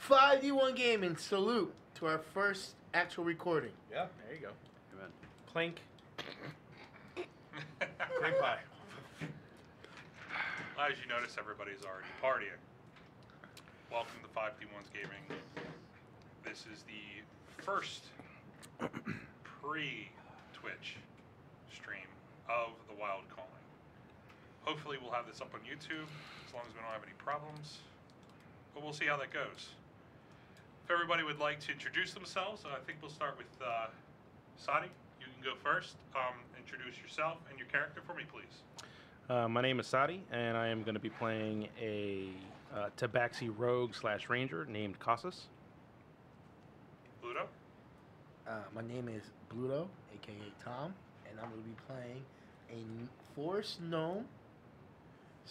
5D1 Gaming, salute to our first actual recording. Yeah, there you go. Amen. Clink. Cream pie. As you notice, everybody's already partying. Welcome to 5D1's Gaming. This is the first pre-Twitch stream of the Wild Calling. Hopefully we'll have this up on YouTube, as long as we don't have any problems. But we'll see how that goes. If everybody would like to introduce themselves, I think we'll start with Sadi. You can go first. Introduce yourself and your character for me, please. My name is Sadi, and I am going to be playing a Tabaxi rogue / ranger named Casas. Pluto. My name is Bluto, aka Tom, and I'm going to be playing a forest gnome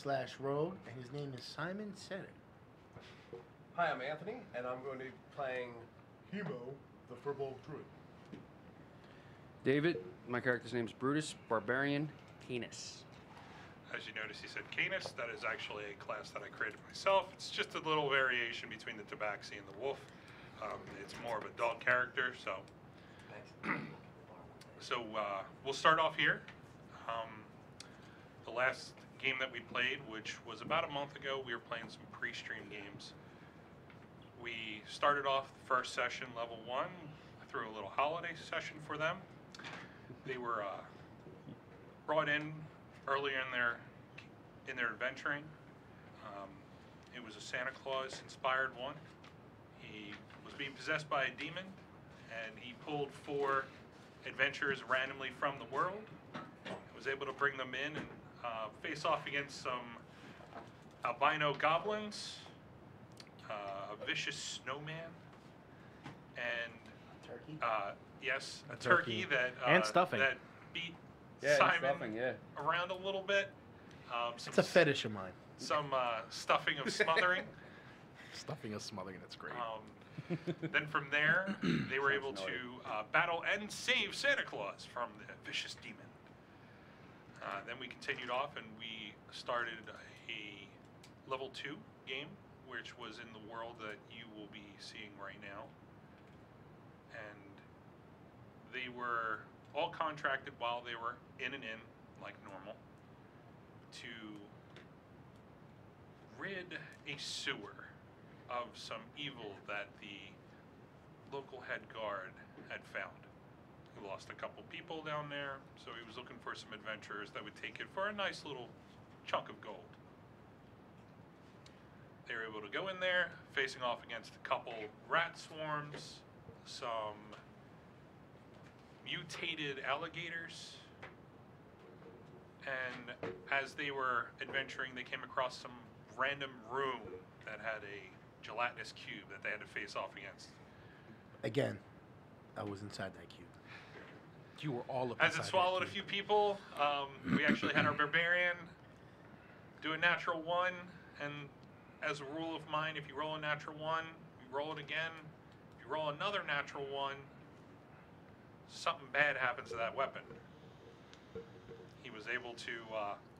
/ rogue, and his name is Simon Setter. Hi, I'm Anthony, and I'm going to be playing Hemo, the Furball Druid. David, my character's name's Brutus, Barbarian, Canis. As you notice, he said Canis. That is actually a class that I created myself. It's just a little variation between the Tabaxi and the wolf. It's more of a dog character, so. We'll start off here. The last game that we played, which was about a month ago, we were playing some pre-stream games. We started off the first session, level 1. I threw a little holiday session for them. They were brought in earlier in their adventuring. It was a Santa Claus inspired one. He was being possessed by a demon, and he pulled 4 adventurers randomly from the world. Was able to bring them in and face off against some albino goblins, a vicious snowman, and Turkey? yes, a turkey that And stuffing. that beat Yeah, Simon stuffing, yeah. around a little bit. It's a fetish of mine. Some stuffing of smothering. Stuffing is smothering, that's great. Then from there, they were able Sounds to battle and save Santa Claus from the vicious demon. Then we continued off and we started a level 2 game, which was in the world that you will be seeing right now. And they were all contracted while they were in and in, like normal, to rid a sewer of some evil that the local head guard had found. He lost a couple people down there, so he was looking for some adventurers that would take it for a nice little chunk of gold. They were able to go in there, facing off against a couple rat swarms, some mutated alligators, and as they were adventuring, they came across some random room that had a gelatinous cube that they had to face off against. Again, I was inside that cube. You were all up As it inside swallowed that a cube. few people, we actually had our barbarian do a natural 1, and as a rule of mine, if you roll a natural 1, you roll it again. If you roll another natural 1, something bad happens to that weapon. He was able to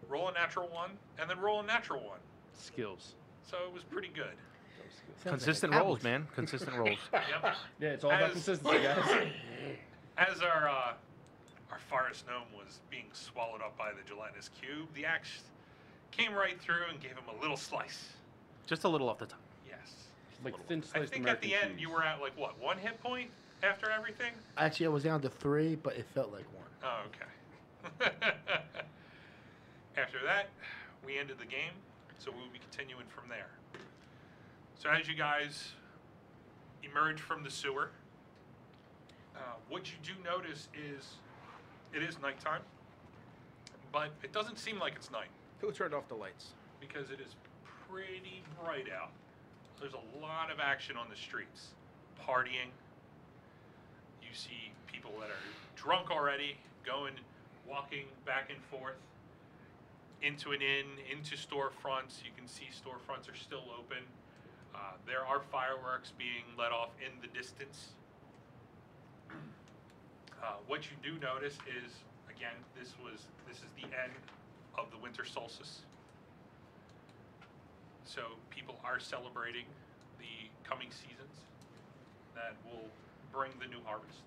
roll a natural 1 and then roll a natural 1. Skills. So it was pretty good. Sounds Consistent like a rolls, cowboy. man. Consistent rolls. Yep. Yeah, it's all about As- consistency, guys. As our forest gnome was being swallowed up by the gelatinous cube, the axe came right through and gave him a little slice. Just a little off the top. Yes. Like thin I sliced think American at the end cheese. you were at like what, 1 hit point after everything? Actually, I was down to 3, but it felt like 1. Oh, okay. After that, we ended the game, so we'll be continuing from there. So as you guys emerge from the sewer, what you do notice is it is nighttime, but it doesn't seem like it's night Who turned off the lights? because it is pretty bright out. There's a lot of action on the streets, partying. You see people that are drunk already, walking back and forth into an inn, into storefronts. You can see storefronts are still open. There are fireworks being let off in the distance. What you do notice is, again, this is the end of the winter solstice. So people are celebrating the coming seasons that will bring the new harvest.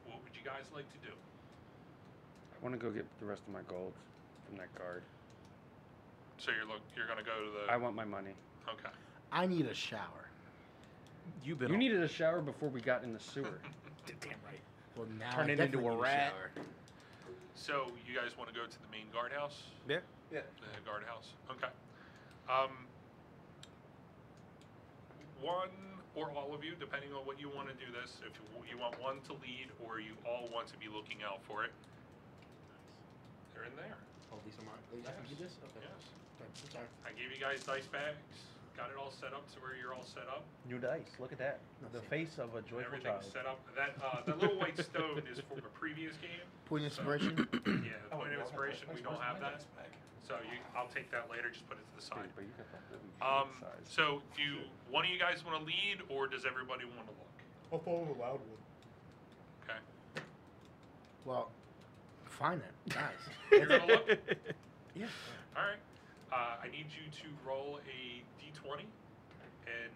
What would you guys like to do? I want to go get the rest of my gold from that guard. So you're gonna go to the. I want my money. Okay. I need a shower. You've been. You needed a shower before we got in the sewer. Damn right. Well, now Turn I it into definitely a need rat. shower. So you guys want to go to the main guardhouse? Yeah. Yeah. The guardhouse. Okay. One or all of you, depending on what you want to do this. If you want one to lead, or you all want to be looking out for it. They're in there. Oh, these are mine. I can do this? Okay. Yes. Okay, I'm sorry. I gave you guys dice bags. Got it all set up to where you're all set up. New dice. Look at that. The face of a joyful Everything's child. set up. That little white stone is from a previous game. Point of inspiration. Yeah, the point of inspiration. We don't have that. So I'll take that later. Just put it to the side. But you got that really size. So do one of you guys want to lead, or does everybody want to look? I'll follow the loud one. Okay. Well, fine then. Nice. You're gonna look. Yeah. All right. I need you to roll a d20 and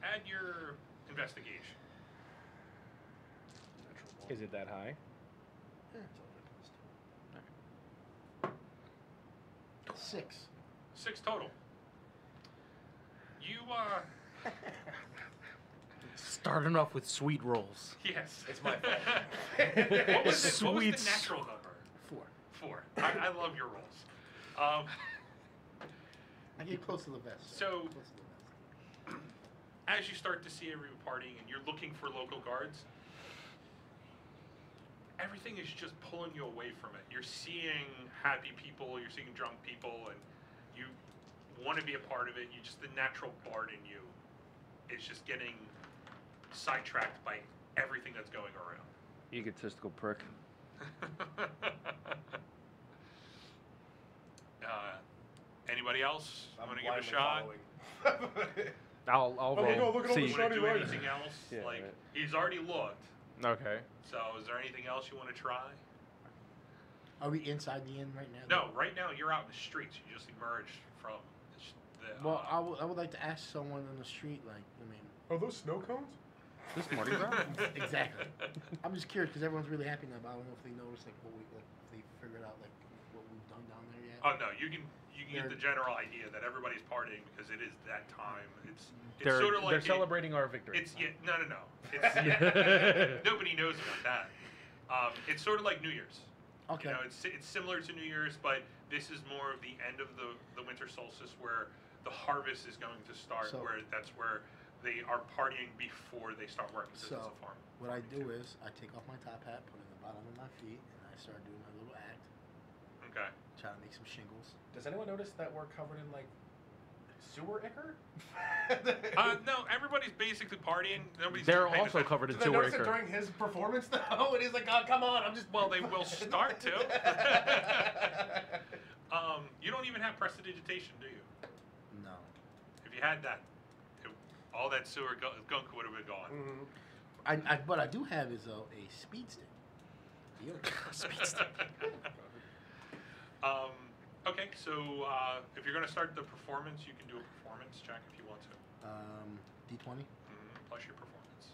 add your investigation. Is it that high? Six. 6 total. You Starting off with sweet rolls. yes. It's my fault. What was the Sweet. natural number? 4. 4. I love your rolls. I get close to the vest. So- Close to the vest. As you start to see everyone partying and you're looking for local guards, everything is just pulling you away from it. You're seeing happy people, you're seeing drunk people, and you want to be a part of it. You just, the natural bard in you is just getting sidetracked by everything that's going around. Egotistical prick. Anybody else I'm want to give it a blindly shot? following. I'll Oh, roll. no, look at all the See. Want to shiny do lights. anything else? Yeah, like right. he's already looked. Okay. So is there anything else you want to try? Are we inside the inn right now? No, right now you're out in the streets. You just emerged from the. Well, I would like to ask someone on the street, like, I mean, Are those snow cones? This Mardi Gras? exactly. I'm just curious because everyone's really happy now, but I don't know if they noticed, like, if they figured out, like, what we've done down there yet. Oh no, you can get the general idea that everybody's partying because it is that time. It's They're, sort of like they're celebrating our victory. It's no. It's nobody knows about that. It's sort of like New Year's. Okay. You know, it's similar to New Year's, but this is more of the end of the winter solstice where the harvest is going to start. So- That's where they are partying before they start working. Because So, it's a farm. what I do is I take off my top hat, put it in the bottom of my feet, and I start doing my little act, Okay. try to make some shingles. Does anyone notice that we're covered in like sewer ichor? No, everybody's basically partying. Nobody's They're paying also attention. covered in Did I sewer notice it ichor. during his performance though? And he's like, "Oh, come on, I'm just." Well, they will start to. You don't even have prestidigitation, do you? No. If you had that, all that sewer gunk would have been gone. Mhm. What I do have is a speed stick. Deal. Okay, so if you're going to start the performance, you can do a performance check if you want to. D20. Plus your performance.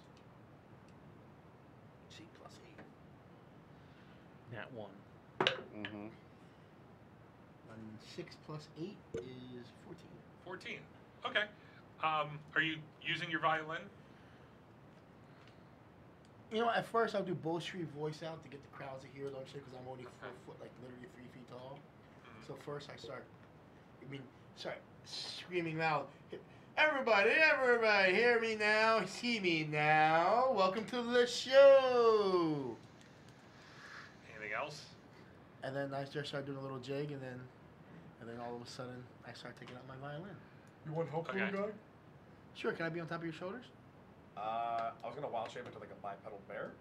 C plus 8. Nat 1. Mm-hmm. And 6 plus 8 is 14. 14. Okay. Are you using your violin? You know, at first I'll do bowstring voice out to get the crowds to hear it on shit because I'm only 4 foot, like literally 3 feet tall. So first I start screaming loud. Everybody, hear me now, see me now. Welcome to the show. Anything else? And then I just start doing a little jig, and then all of a sudden I start taking out my violin. You want help, Okay. little guy? Sure, can I be on top of your shoulders? I was gonna wild shape into like a bipedal bear.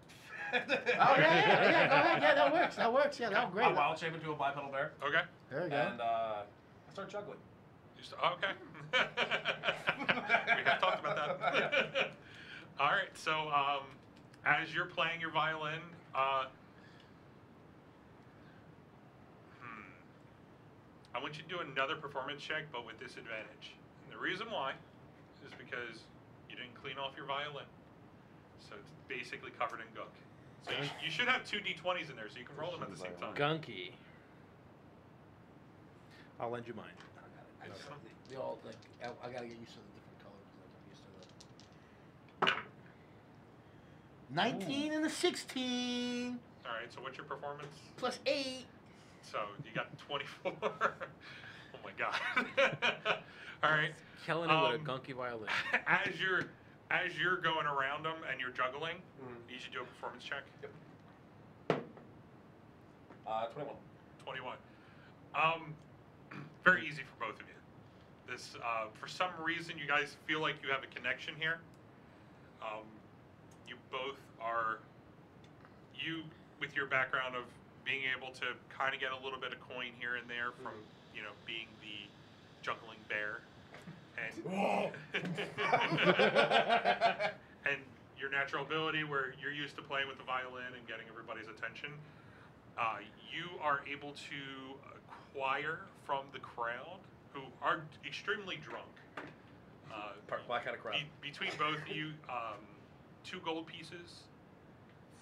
Oh yeah, go ahead. Yeah, that works. Yeah, that was great. I wild shape into a bipedal bear, Okay. There you go. and I start juggling. Okay. We have talked about that. All right. So as you're playing your violin, I want you to do another performance check, but with disadvantage. And the reason why is because you didn't clean off your violin. So it's basically covered in gunk. So you should have 2 d20s in there, so you can roll them at the same time. Gunky. I'll lend you mine. I got it. They all like. I gotta get used to the different colors. Like I'm used to the 19 and a 16 All right. So what's your performance? plus 8. So you got 24. Oh my god. All right. Killing it with a gunky violin. As you're going around them and you're juggling, you should do a performance check. Yep. 21. 21. Very easy for both of you. This, for some reason, you guys feel like you have a connection here. You both are, with your background of being able to kind of get a little bit of coin here and there from, being the juggling bear. And your natural ability where you're used to playing with the violin and getting everybody's attention, you are able to acquire from the crowd, who are extremely drunk. Blackout crowd. Between both of you, 2 gold pieces,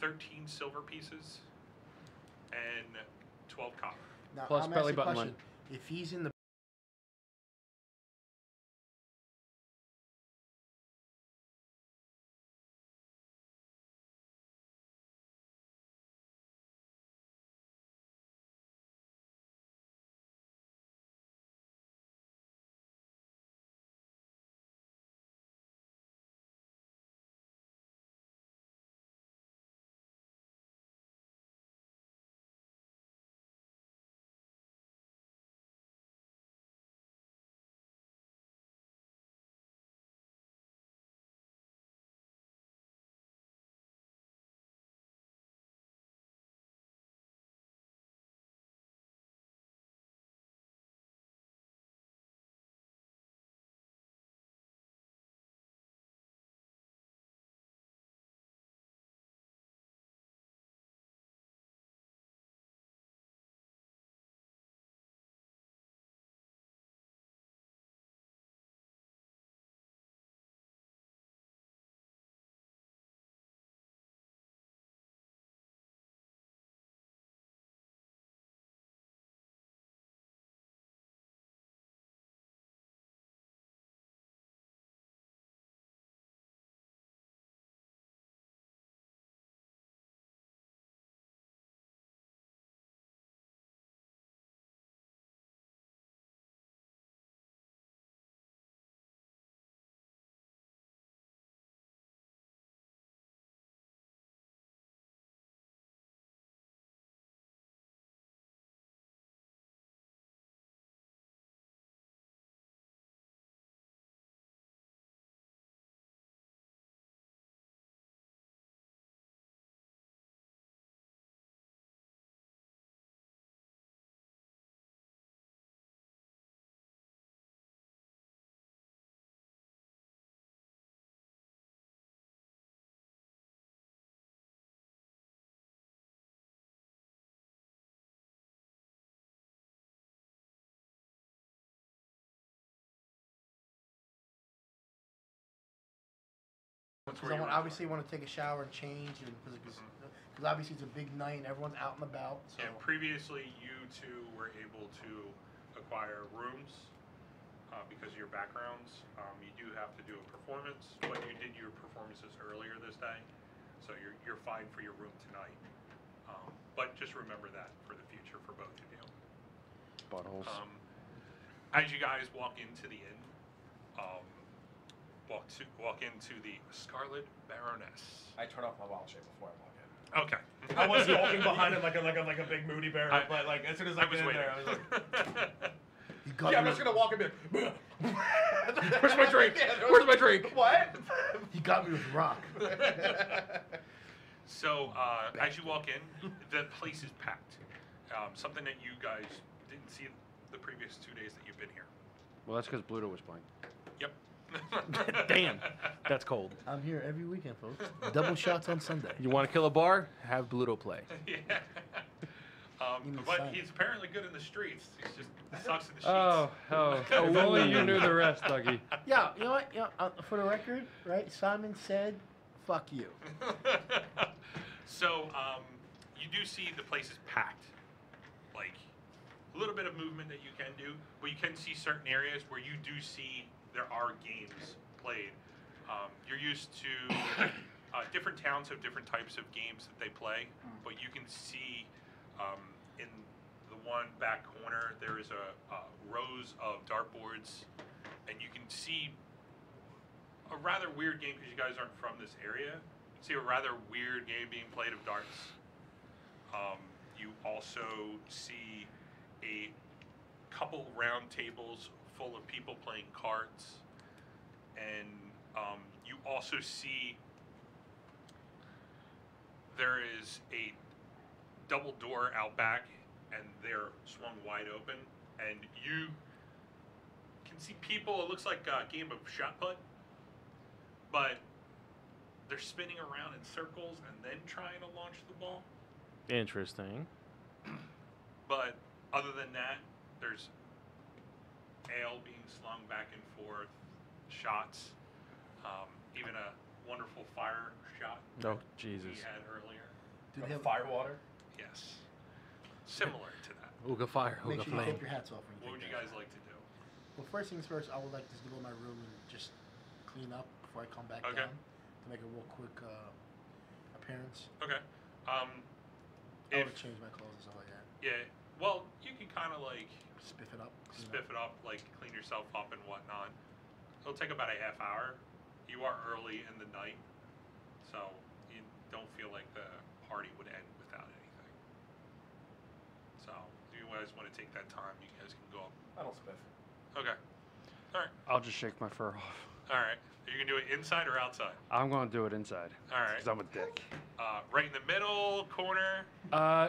13 silver pieces, and 12 copper. Now, Plus I'm belly asking a button question. If he's in the Because obviously want to take a shower and change, and because obviously it's a big night and everyone's out and about. So. And previously, you two were able to acquire rooms because of your backgrounds. You do have to do a performance, but you did your performances earlier this day, so you're fine for your room tonight. But just remember that for the future for both of you. Buttholes. As you guys walk into the inn, walk into the Scarlet Baroness. I turn off my wild shape before I walk in. Okay. I was walking behind it like a big moody bear, but like as soon as I was get in waiting. there, I was like, Yeah, I'm just gonna walk in there. Where's my drink? Where's my drink? What? He got me with rock. So as you walk in, the place is packed. Something that you guys didn't see the previous 2 days that you've been here. Well, that's because Bluto was playing. Yep. Damn, that's cold. I'm here every weekend, folks. Double shots on Sunday. You want to kill a bar? Have Bluto play. Yeah. You mean But Simon. he's apparently good in the streets. He's just sucks in the sheets. If only you knew the rest, Dougie. Yeah, you know what? For the record, right? Simon said, "Fuck you." So, you do see the place is packed. Like, a little bit of movement that you can do, but you can see certain areas where you do see there are games played. You're used to different towns have different types of games that they play, but you can see in the one back corner there is a rows of dartboards, and you can see a rather weird game because you guys aren't from this area. See a rather weird game being played of darts. You also see a couple round tables full of people playing cards, and you also see there is a double door out back, and they're swung wide open, and you can see people. It looks like a game of shot put, but they're spinning around in circles and then trying to launch the ball. Interesting. But other than that, there's ale being slung back and forth, shots, even a wonderful fire shot Oh, we Jesus. had earlier. Do they have Firewater. Yes, similar to that. Ooga fire, Make ooga sure you flame. take your hats off when you What would take you that. guys like to do? Well, first things first, I would like to go to my room and just clean up before I come back Okay. down to make a real quick appearance. Okay. I If would change my clothes and stuff like that. yeah, well, you can kind of like Spiff it up. clean spiff it up, like clean yourself up and whatnot. It'll take about a half hour. You are early in the night, so you don't feel like the party would end without anything. So if you guys want to take that time, you guys can go up. I don't spiff. Okay. All right. I'll just shake my fur off. All right. You can do it inside or outside. I'm going to do it inside. All right. Because I'm a dick. Right in the middle corner.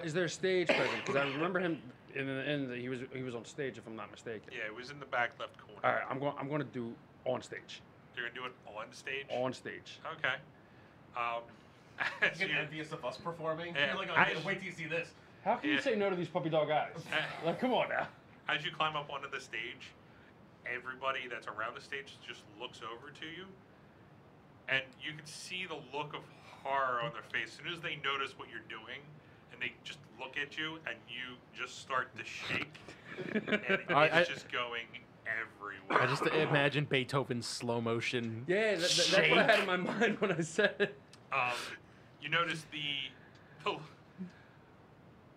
Is there a stage present? Because I remember him in the end. He was on stage, if I'm not mistaken. Yeah, it was in the back left corner. All right, I'm going to do on stage. You're gonna do it on stage. On stage. Okay. As You you- get envious of us performing. Yeah, You're like, I- oh, wait till you see this. How can you Yeah. say no to these puppy dog eyes? Like, come on now. As you climb up onto the stage, everybody that's around the stage just looks over to you, and you can see the look of horror on their face as soon as they notice what you're doing, and they just look at you, and you just start to shake, and it's just going everywhere. I just imagine Beethoven's slow motion. Yeah, that's what I had in my mind when I said it. You notice the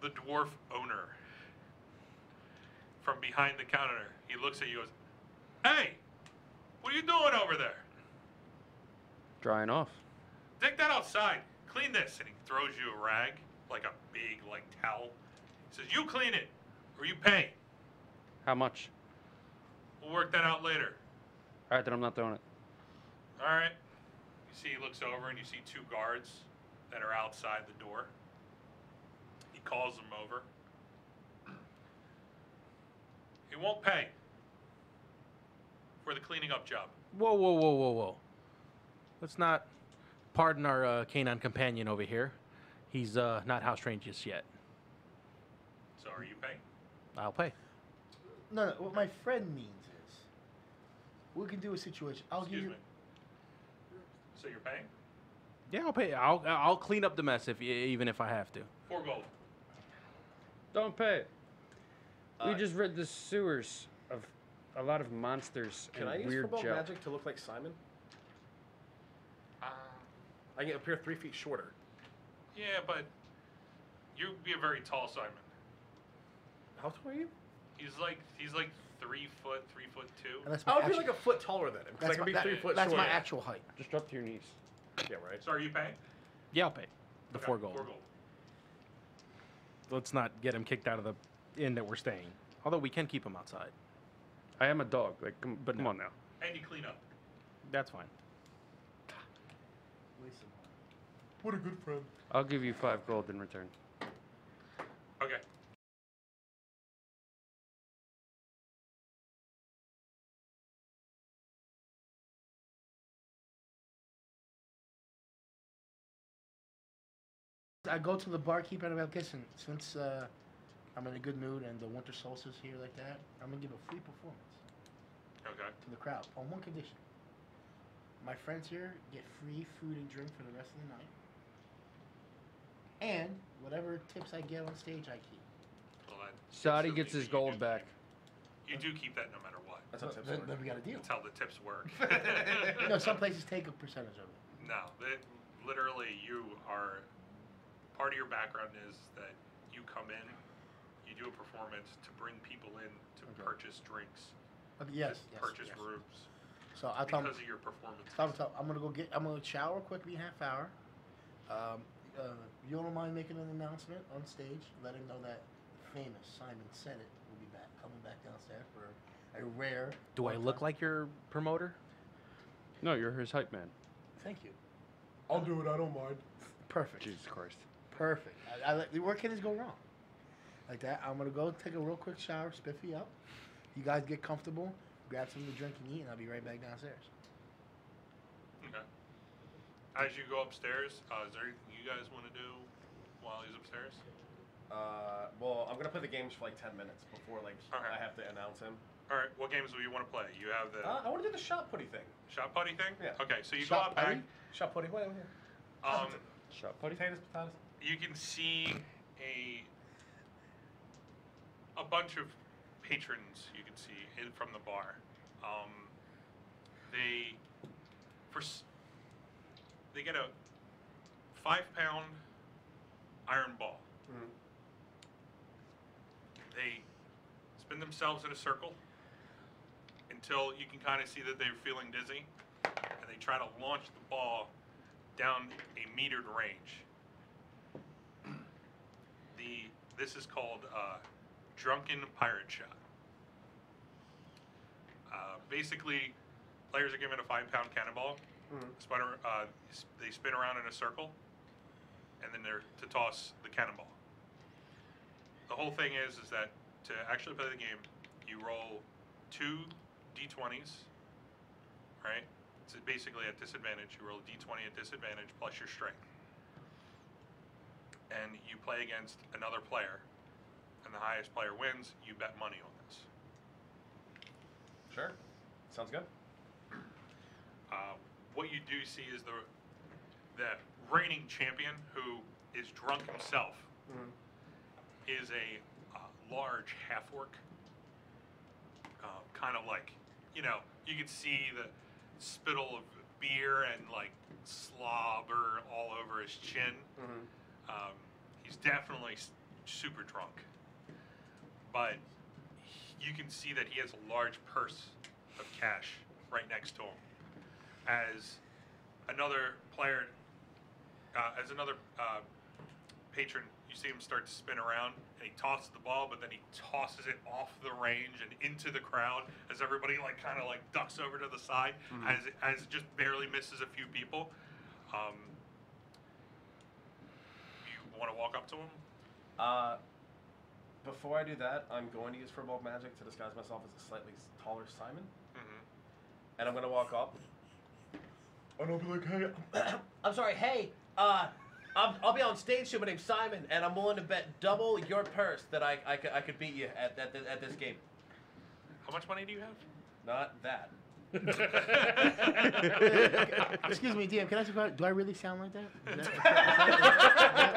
dwarf owner from behind the counter. He looks at you and goes, "Hey, what are you doing over there? Drying off. Take that outside. Clean this." And he throws you a rag, like a big, like, towel. He says, "You clean it, or you pay. How much? We'll work that out later." All right, then I'm not doing it. All right. You see, he looks over and you see two guards that are outside the door. He calls them over. He won't pay for the cleaning up job. Whoa, whoa, whoa, whoa, whoa. Let's not pardon our canine companion over here. He's not house trained just yet. So are you paying? I'll pay. No, what my friend means is, we can do a situation. I'll Excuse give me. you. So you're paying? Yeah, I'll pay. I'll clean up the mess even if I have to. 4 gold. Don't pay. We Uh, just read the sewers of a lot of monsters Can and I use weird football junk. magic to look like Simon? I can appear 3 feet shorter. Yeah, but you'd be a very tall Simon. How tall are you? He's like 3 foot, 3'2". And that's I my would be actual, like a foot taller than him because I that's can my, be that- 3 foot that's shorter. my actual height. Just drop to your knees. Yeah, right. So are you paying? Yeah, I'll pay. The Okay, 4 gold. 4 gold. Let's not get him kicked out of the inn that we're staying. Although we can keep him outside. I am a dog, like, but come on now. And you clean up. That's fine. What a good friend. I'll give you 5 gold in return. Okay. I go to the barkeeper and I'm like, listen, since I'm in a good mood, and the winter solstice here like that, I'm gonna give a free performance Okay. to the crowd on one condition. My friends here get free food and drink for the rest of the night, and whatever tips I get on stage, I keep. Well, that Saudi assuming gets his that you gold do- back. You do keep that no matter what. That's how tips Then, work. then we got a deal. That's how the tips work. No, some places take a percentage of it. No, literally, you are. Part of your background is that you come in, you do a performance to bring people in to Okay. purchase drinks, Okay, yes, to yes, purchase yes. rooms So I tell 'em- because of your performance. I'm gonna go get. I'm gonna shower quickly, half hour. You don't mind making an announcement on stage, letting know that famous Simon Said It will be back, coming back downstairs for a rare. Do I look like your promoter? No, you're his hype man. Thank you. I'll do it. I don't mind. Perfect. Jesus Christ. Perfect. Where can this go wrong? Like that. I'm gonna go take a real quick shower, spiffy up. You guys get comfortable, grab something to drink and eat, and I'll be right back downstairs. Okay. As you go upstairs, is there anything you guys want to do while he's upstairs? Well, I'm gonna play the games for like 10 minutes before like Okay. I have to announce him. All right. What games do you want to play? You have the I want to do the shot putty thing. shot putty thing. Yeah. Okay. So you Shot go out back. putty? Shot putty. Wait, here. Shot putty. Potatoes, potatoes. You can see a bunch of patrons. You can see in from the bar. They they get a 5-pound iron ball. Mm-hmm. They spin themselves in a circle until you can kind of see that they're feeling dizzy, and they try to launch the ball down a metered range. This is called drunken pirate shot. Basically, players are given a 5-pound cannonball. They spin around in a circle, and then they're to toss the cannonball. The whole thing is that to actually play the game, you roll 2 d20s, right? It's basically at disadvantage. You roll a d20 at disadvantage plus your strength. And you play against another player, and the highest player wins. You bet money on this. Sure. Sounds good. What you do see is the reigning champion, who is drunk himself, is a large half-orc. Kind of like, you can see the spittle of beer and like slobber all over his chin. He's definitely super drunk, but you can see that he has a large purse of cash right next to him. As another player, patron, you see him start to spin around, and he tosses the ball, but then he tosses it off the range and into the crowd as everybody kind of ducks over to the side, as it just barely misses a few people. You want to walk up to him? Before I do that, I'm going to use Furball Magic to disguise myself as a slightly taller Simon. And I'm going to walk up. And I'll be like, hey, I'm sorry, hey, I'll be on stage soon. My name's Simon, and I'm willing to bet double your purse that I could beat you at this game. How much money do you have? Not that. Excuse me, DM. Can I ask you a question? Do I really sound like that? Is that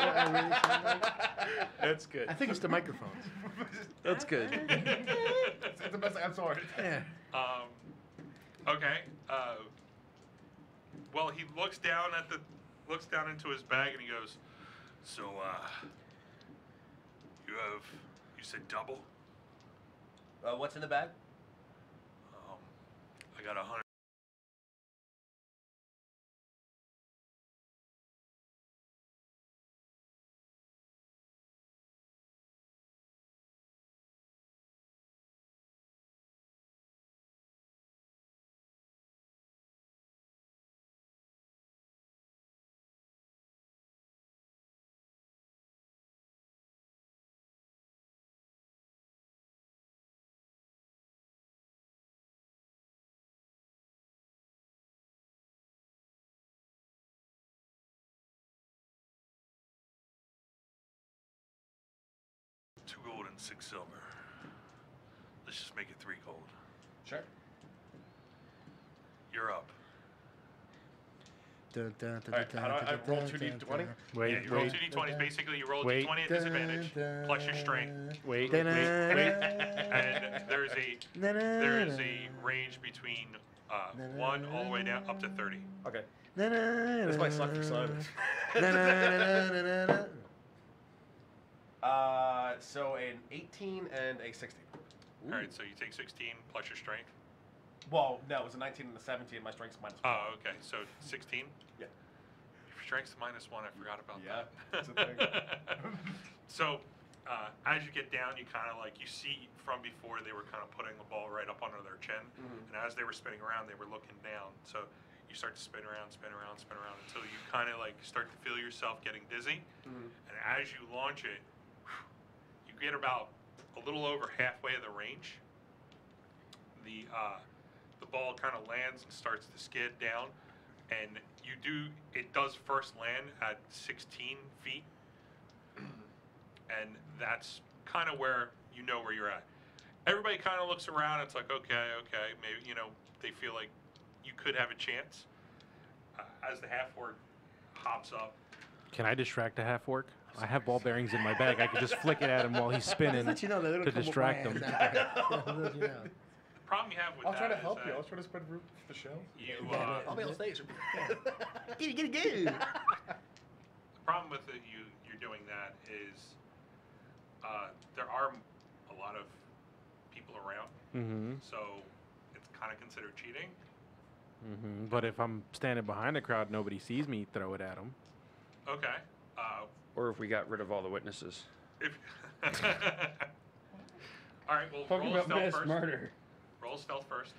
what I really sound like? That's good. I think it's the microphones. That's good. It's the best. I'm sorry. Yeah. Okay. Well, he looks down into his bag and he goes, "So, you said double? What's in the bag? I got 100." 2 gold and 6 silver. Let's just make it 3 gold. Sure. You're up. Dun, dun, dun, All right, dun, how do I dun, roll dun, 2d20? dun, Wait, Yeah, you roll wait, 2d20s. Basically, you roll a Wait. d20 at disadvantage, plus your strength. wait, dun, wait, dun, wait. And there's a range between 1 all the way down up to 30. Okay. This This might suck for Simon. So an 18 and a 16. All right, so you take 16 plus your strength. Well, no, it was a 19 and a 17. My strength's minus 1. Oh, okay. So 16. Yeah. Your strength's -1. I forgot about Yeah, that. that's a thing. So as you get down, you kind of like you see from before they were kind of putting the ball right up under their chin, and as they were spinning around, they were looking down. So you start to spin around until you kind of like start to feel yourself getting dizzy, and as you launch it, you get about a little over halfway of the range. The ball kind of lands and starts to skid down, and it does first land at 16 feet, and that's kind of where you know where you're at. Everybody kind of looks around. It's like, okay, maybe, they feel like you could have a chance. As the half-orc hops up. Can I distract a half orc? I have ball bearings in my bag. I could just flick it at him while he's spinning Let you know that it'll to come with distract my him. hands after. Let you know. Problem you have with I'll that try to is help you. that I'll try to spread the show. you, I'll be on stage. Get it. the problem with it, you're doing that is there are a lot of people around, so it's kind of considered cheating. But if I'm standing behind the crowd, nobody sees me throw it at them. Okay. Or if we got rid of all the witnesses. If all right, well, Talking roll about stealth mass first. murder. Roll stealth first.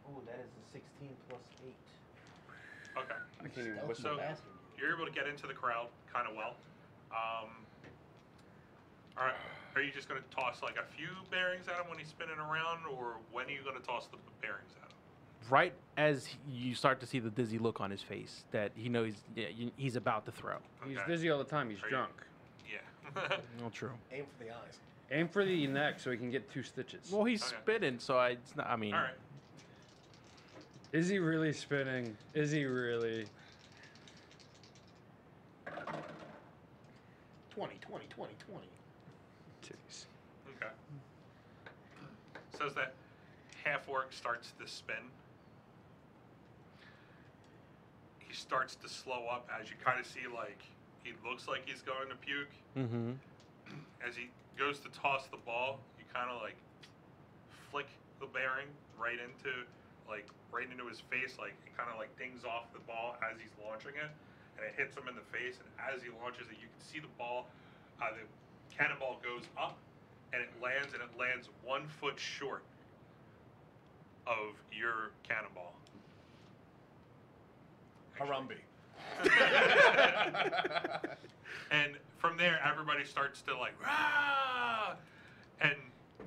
Oh, that is a 16 plus 8. Okay. I can't even Stealth whistle. So bastard. you're able to get into the crowd kind of well. All right. Are you just going to toss like a few bearings at him when he's spinning around, or when are you going to toss the bearings at him? Right as you start to see the dizzy look on his face, that he knows he's about to throw. He's Okay. dizzy all the time. He's Are you- drunk. Yeah. Well, true. Aim for the eyes. Aim for the neck so he can get 2 stitches. Well, he's Okay. spinning, so it's not. I mean, All right. Is he really spinning? Is he really? 20. Titties. Okay. So as that half orc starts to spin, he starts to slow up as you kind of see like he looks like he's going to puke. As he goes to toss the ball, you kind of like flick the bearing right into his face, like it kind of like dings off the ball as he's launching it, and it hits him in the face. And as he launches it, you can see the ball, the cannonball goes up, and it lands 1 foot short of your cannonball. Harambe. And from there, everybody starts to like, rah! And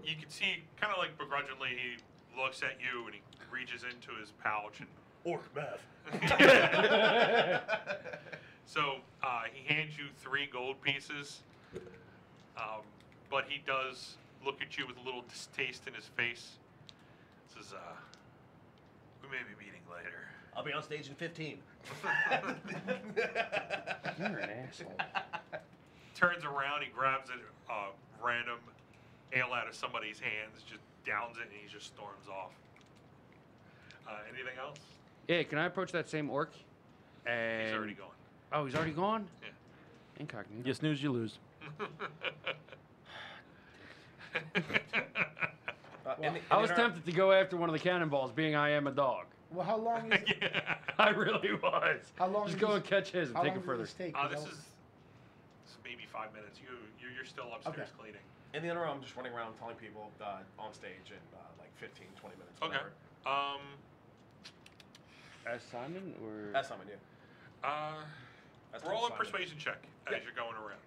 you can see, kind of like begrudgingly, he looks at you and he reaches into his pouch and Orc math. so he hands you 3 gold pieces, but he does look at you with a little distaste in his face. Says, "We may be meeting later." I'll be on stage in 15. You're an asshole. Turns around, he grabs a random ale out of somebody's hands, just downs it, and he just storms off. Anything else? Yeah, can I approach that same orc? And He's already gone. Oh, he's already gone? Yeah. Incognito. you snooze, you lose. I was tempted to go after one of the cannonballs, being I am a dog. Well, how long is it? Yeah. I really was. How long Just does go this- and catch his and How take long it further. does this take? This is maybe 5 minutes. You're still upstairs Okay. cleaning. In the interim, I'm just running around telling people on stage in like 15, 20 minutes. Okay. Whatever. As Simon or? That's not my new. That's Roll a Simon. persuasion check as Yeah. you're going around.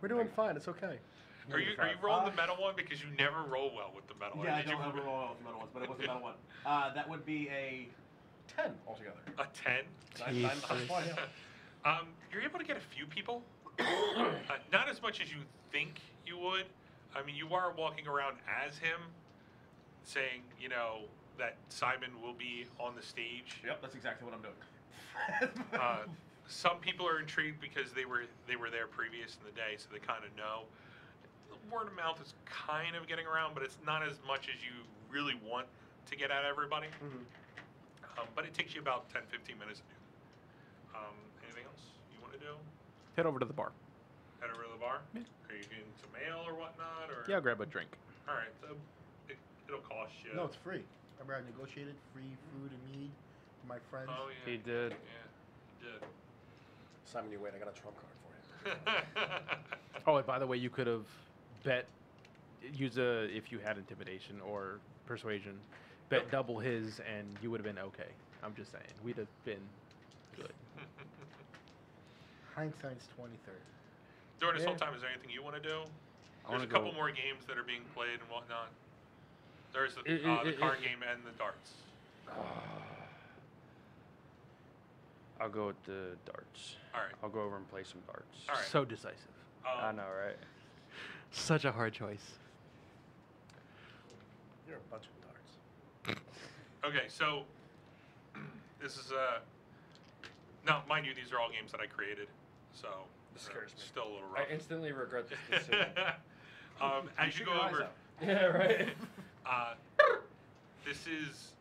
We're doing fine. It's okay. Are you rolling the metal one because you never roll well with the metal one? Yeah, I don't ever roll well with the metal ones, but it was the metal one. That would be a 10 altogether. A 10? 9 plus 1, yeah. You're able to get a few people. Not as much as you think you would. I mean, you are walking around as him, saying, you know, that Simon will be on the stage. Yep, that's exactly what I'm doing. Some people are intrigued because they were there previous in the day, so they kind of know. The word of mouth is kind of getting around, but it's not as much as you really want to get at everybody. But it takes you about 10-15 minutes to do. Anything else you want to do? Head over to the bar. Head over to the bar? Yeah. Are you getting some ale or whatnot? Or? Yeah, I'll grab a drink. All right, so it'll cost you. No, it's free. Remember, I negotiated free food and mead for my friends. Oh, yeah. He did. Yeah, he did. Simon, you wait. I got a trump card for you. Oh, and by the way, you could have if you had intimidation or persuasion, bet double his, and you would have been okay. I'm just saying, we'd have been good. Hindsight's 23rd. During this Yeah. whole time, is there anything you want to do? I There's wanna a couple go- more games that are being played and whatnot. There's the It- card game and the darts. I'll go with the darts. All right. I'll go over and play some darts. All right. So decisive. I know, right? Such a hard choice. You're a bunch of darts. Okay, so this is now, mind you, these are all games that I created, so This scares me. still a little I rough. instantly regret this decision. As you go Figure your eyes over, out. Yeah, right. this is,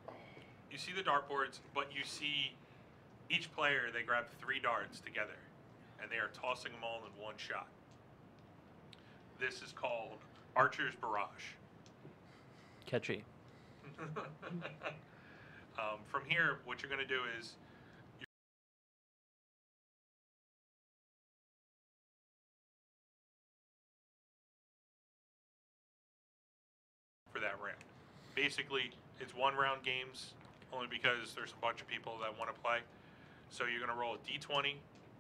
you see the dartboards, but you see each player, they grab 3 darts together, and they are tossing them all in one shot. This is called Archer's Barrage. Catchy. From here, what you're going to do is for that round. Basically, it's 1-round games, only because there's a bunch of people that want to play. So you're going to roll a d20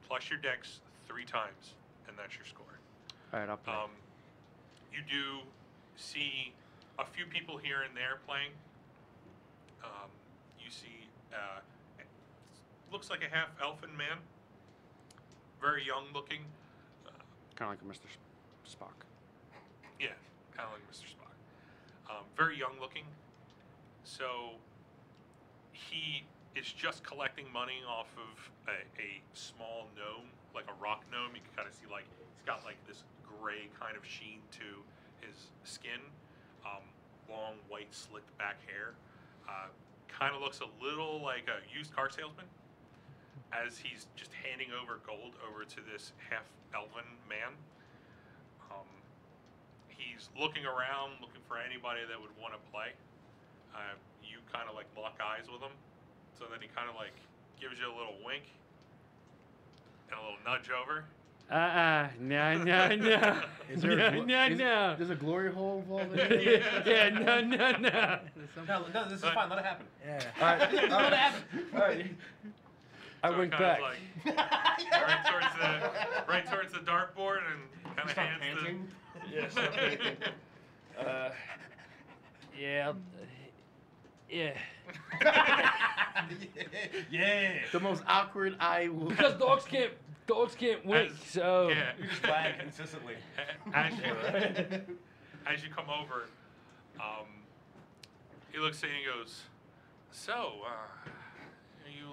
plus your dex 3 times, and that's your score. All right, I'll play. You do see a few people here and there playing. You see, looks like a half elfin man, very young looking. Kind of like a Mr. Spock. Yeah, kind of like Mr. Spock. Very young looking. So he is just collecting money off of a small gnome, like a rock gnome. You can kind of see like he's got like this gray kind of sheen to his skin, long white slicked back hair. Kind of looks a little like a used car salesman as he's just handing over gold over to this half elven man. He's looking around, looking for anybody that would want to play. You kind of like lock eyes with him. So then he kind of like gives you a little wink and a little nudge over. No. Is there No. There's a glory hole involved in it? Yeah, no. No, this is fine. Let it happen. Yeah. All right. Let it happen. All right. I So wink kind of back. Like, right towards the dartboard and kind of Start hands panting. Yes. Yeah. Yeah. Yeah. The most awkward eye will. Because dogs can't wink. As- So. yeah. You just wag consistently. As you come over, he looks at you and he goes, "So, are you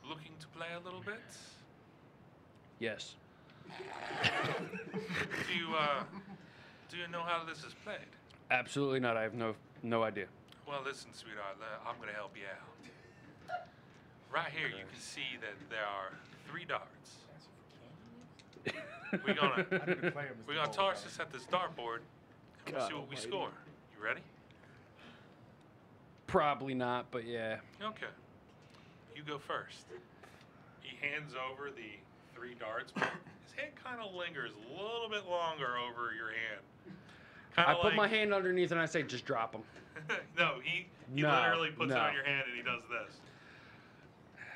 looking to play a little bit? Yes. Do you know how this is played?" Absolutely not. I have no idea. Well, listen, sweetheart, I'm going to help you out. Right here, you can see that there are 3 darts. We're gonna toss this at this dartboard, and we'll see what we score. You ready? Probably not, but yeah. Okay. You go first. He hands over the 3 darts, but his hand kind of lingers a little bit longer over your hand. I put my hand underneath and I say, just drop them. No, he No, literally puts it no. on your hand and he does this.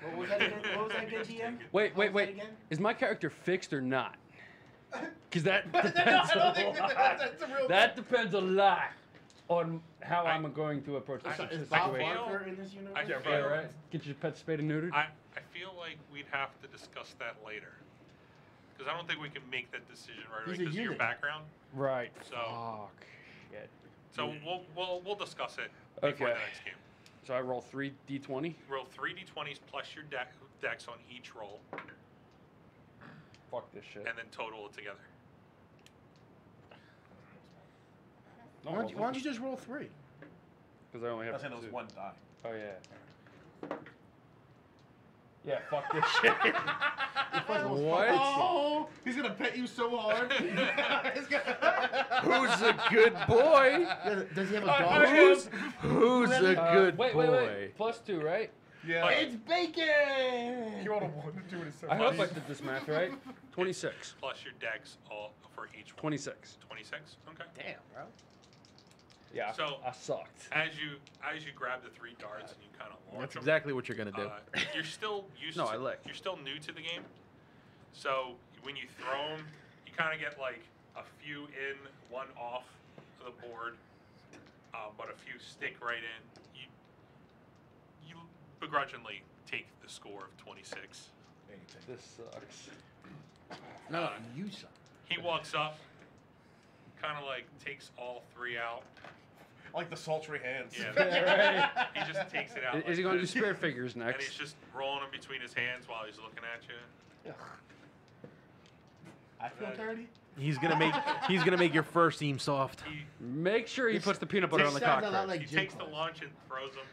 What was that again, DM? Wait. What was that again? Is my character fixed or not? Because that No, depends I don't a think lot. that's a real That depends a lot on how I- I'm going to approach the Is Bob situation. Barker in this universe? I Yeah, feel- right. Get your pet spayed and neutered. I feel like we'd have to discuss that later. Because I don't think we can make that decision right away He's a because of your eunuch. background. Right. So- Fuck. Shit. So we'll discuss it before Okay. the next game. So I roll 3 d20. Roll 3 d20s plus your dex on each roll, Fuck this shit. and then total it together. No, Why don't you just roll 3? Because I only have I said it was 2. one die. Oh yeah. Yeah, fuck this shit. What? Oh, he's gonna pet you so hard. He's gonna- Who's a good boy? Does he have a I dog? am- Who's a good wait, boy? wait. +2, right? Yeah. It's bacon. You rolled a 1 to 2 and a I hope I did this math right. 26. Plus your dex all for each one. 26. 26. Okay. Damn, bro. Yeah. So- I sucked. As you grab the 3 darts and you kind of launch That's them, exactly what you're gonna do. you're still used No, to. I licked. You're still new to the game, so when you throw them, you kind of get like a few in, one off of the board, but a few stick right in. You begrudgingly take the score of 26. This sucks. No, you suck. He walks up, kind of like takes all 3 out. I like the sultry hands. Yeah, Yeah, right. he just takes it out. Is like he going to do this, spirit figures And he's next? just rolling them between his hands while he's looking at you. I feel dirty. He's gonna make your fur seem soft. He Make sure he This- puts the peanut butter this on the sounds cock a lot first. like He gym takes the class. lunch and throws them.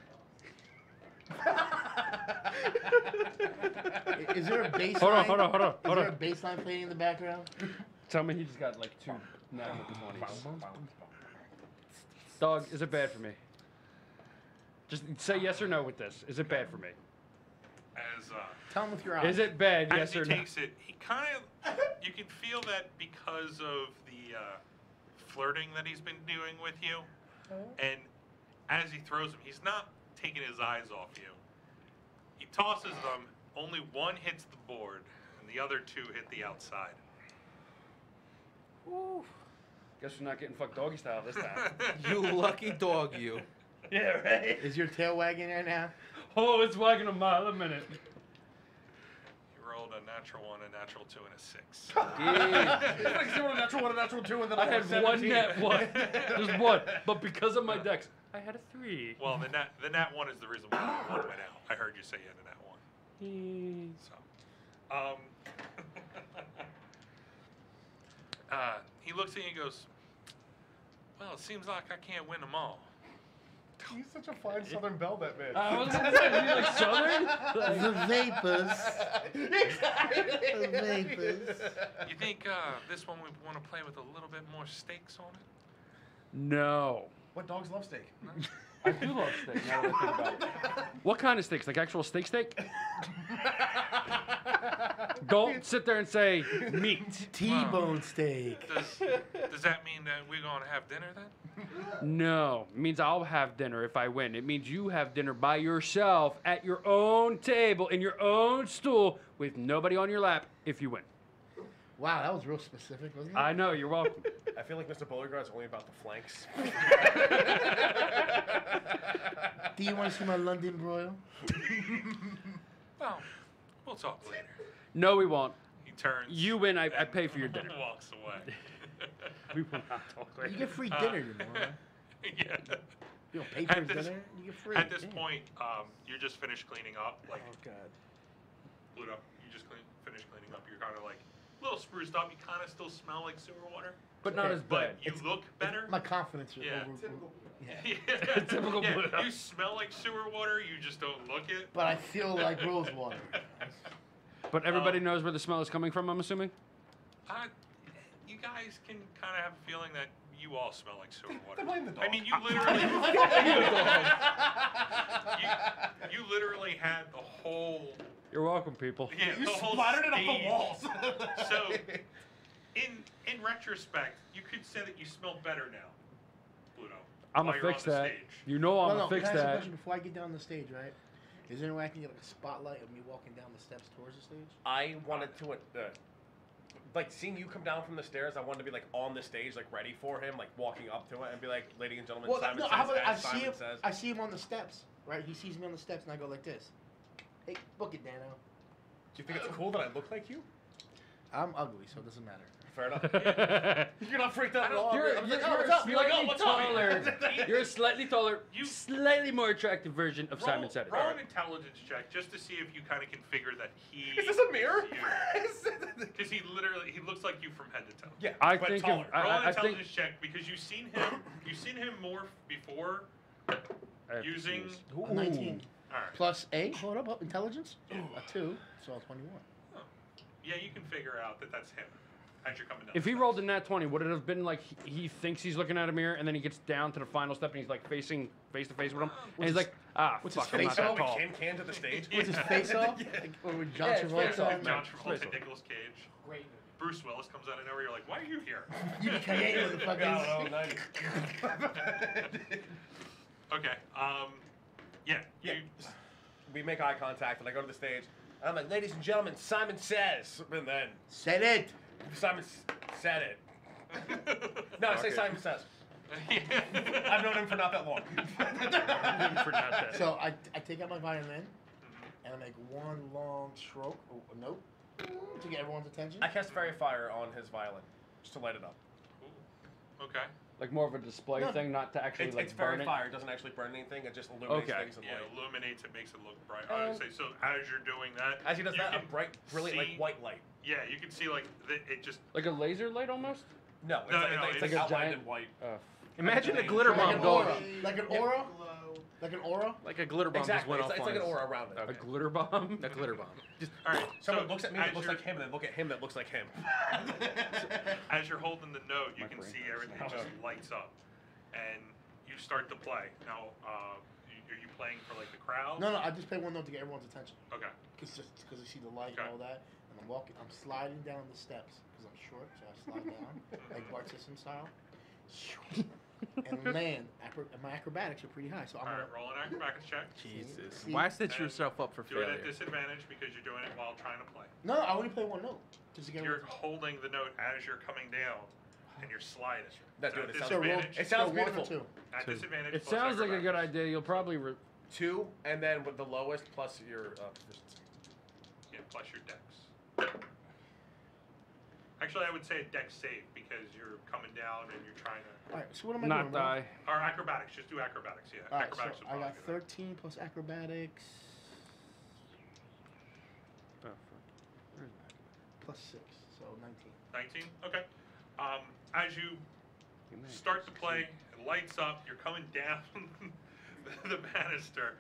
Is there a baseline? Hold on. Is Hold there a on. baseline playing in the background? Tell me he just got like 2 natural 20s. Dog, is it bad for me? Just say yes or no with this. Is it bad for me? As Tell him with your eyes. Is it bad, as yes he or no? takes it, he kind of you can feel that because of the flirting that he's been doing with you, and as he throws them, he's not taking his eyes off you. He tosses them. Only one hits the board, and the other 2 hit the outside. Woo. Guess we're not getting fucked doggy style this time. You lucky dog, you. Yeah, right? Is your tail wagging right now? Oh, it's wagging a mile a minute. He rolled a natural 1, a natural 2, and a 6. Yeah. Like 0, natural 1, a natural 2, and then I I had had one 17. net one. Just one. But because of my dex, I had a 3. Well, the nat 1 is the reason why the 1 went out. I heard you say you had a nat 1. So, he looks at you and goes, "Well, it seems like I can't win them all." He's such a fine Southern belle, that man. I was gonna say, you like southern? The vapors. The vapors. You think this one we want to play with a little bit more stakes on it? No. What dogs love steak? I do love steak now that I think about it. What kind of steaks? Like actual steak? Don't sit there and say meat. T-bone steak. Does that mean that we're going to have dinner then? No. It means I'll have dinner if I win. It means you have dinner by yourself at your own table in your own stool with nobody on your lap if you win. Wow, that was real specific, wasn't it? I know, you're welcome. I feel like Mr. Beauregard's only about the flanks. Do you want to see my London broil? Well, we'll talk later. No, we won't. He turns. You win, I and pay for your dinner. Walks away. We will not talk You later. get free dinner, you know. Yeah. You don't pay for At his this- dinner, you get free. At this Damn. point, you're just finished cleaning up. Like, God. Bluto, you just finished cleaning up. You're kind of like a little spruced up. You kind of still smell like sewer water, But not as bad. but you look better. My confidence is Yeah. over. Yeah. Yeah. Typical Yeah, Bluto. you smell like sewer water. You just don't look it. But I feel like rose water. But everybody knows where the smell is coming from, I'm assuming? You guys can kind of have a feeling that you all smell like sewer water. They blame the dog. I mean, you literally had the whole. You're welcome, people. Yeah, You the whole splattered it up stage. the walls. So, in retrospect, you could say that you smell better now, Bluto. I'm while gonna you're fix on the that. stage. You know I'm No, gonna fix can I ask you a that. question before I get down the stage, right? Is there any way I can get like a spotlight of me walking down the steps towards the stage? I wanted to. like seeing you come down from the stairs, I wanted to be like on the stage, like ready for him, like walking up to it and be like, "Ladies and gentlemen, Well, Simon no, says." how about I As see Simon him? says. I see him on the steps, right? He sees me on the steps, and I go like this. Hey, book it, Dano. Do you think it's cool that I look like you? I'm ugly, so it doesn't matter. Fair enough. You're not freaked out at all. You're, I'm you're, like, oh, you're what's a up? You're like, oh, slightly what's taller. up? You're a slightly taller, You- slightly more attractive version of Simon Said. Roll an intelligence check just to see if you kind of can figure that he. Is this a mirror? Because he looks like you from head to toe. Yeah, I but think taller. if, Roll an I think intelligence check because you've seen him morph before I have to using. sneeze. A 19 All right. plus 8. Hold up, intelligence. A 2, so 21. Oh. Yeah, you can figure out that that's him as you're coming down. If the he steps. rolled a nat 20, would it have been like he thinks he's looking at a mirror, and then he gets down to the final step, and he's like facing face to face with him, and he's like, what's his fuck, I'm face not that off? tall. Can can to the stage. What's his face off? Like, or with John Yeah, it's Travolta face off. on? John Face Travolta, off. Nicolas Cage, Great. Bruce Willis comes out of nowhere. You're like, why are you here? Yippee-ki-yay, motherfuckers. Okay. Yeah. Yeah. You, We make eye contact, and I go to the stage. And I'm like, "Ladies and gentlemen, Simon says," and then Said it. Simon said it. No, I say Okay. Simon says. I've known him for not that long. For not that. So I take out my violin, and I make one long stroke, or a note, to get everyone's attention. I cast Fairy Fire on his violin, just to light it up. Ooh. Okay. Like more of a display No, thing, not to actually It's like Fairy burn it. Fire. It doesn't actually burn anything. It just illuminates Okay. things in Yeah, light. illuminates it, makes it look bright. I would say so. As you're doing that, As he does you that, a can bright, brilliant, like see- white light. Yeah, you can see like it just. Like a laser light almost. No, it's No, like, no, it's it's like a outlined giant- in white. Imagine a glitter like bomb an going. aura. Like an aura? Like an aura? Like a glitter bomb Exactly. just went It's, off it's like on an us. aura around it. A glitter bomb. A glitter bomb. All right. Someone so looks at me as that looks you're- like him, and then look at him that looks like him. As you're holding the note, you My can brain see hurts everything now. just lights up, and you start to play. Now, are you playing for like the crowd? No, I just play one note to get everyone's attention. Okay. Because you see the light Okay. and all that. And I'm sliding down the steps because I'm short, so I slide down like Bart Simpson style, and land. My acrobatics are pretty high, so I'm All gonna. right. Roll an acrobatics check. Jesus. See? Why set And yourself up for Do it at failure? disadvantage because you're doing it while trying to play. No, I only play one note just to get You're everyone's holding the note as you're coming down, and you're sliding. That So dude, at it sounds- So roll. disadvantage. It sounds so one or beautiful. two. At Two. disadvantage. It plus sounds like a good acrobatics. idea. You'll probably 2, and then with the lowest plus your proficiency. Yeah, plus your dex. Actually, I would say a dex save because you're coming down and you're trying to. All right. So what am I not doing? bro? die. Or acrobatics. Just do acrobatics. Yeah. All right. So Acrobatics would I probably got be better. 13 plus acrobatics Oh, fuck. Where's plus 6, so 19. 19. Okay. As you that? start to play, it lights up. You're coming down the banister.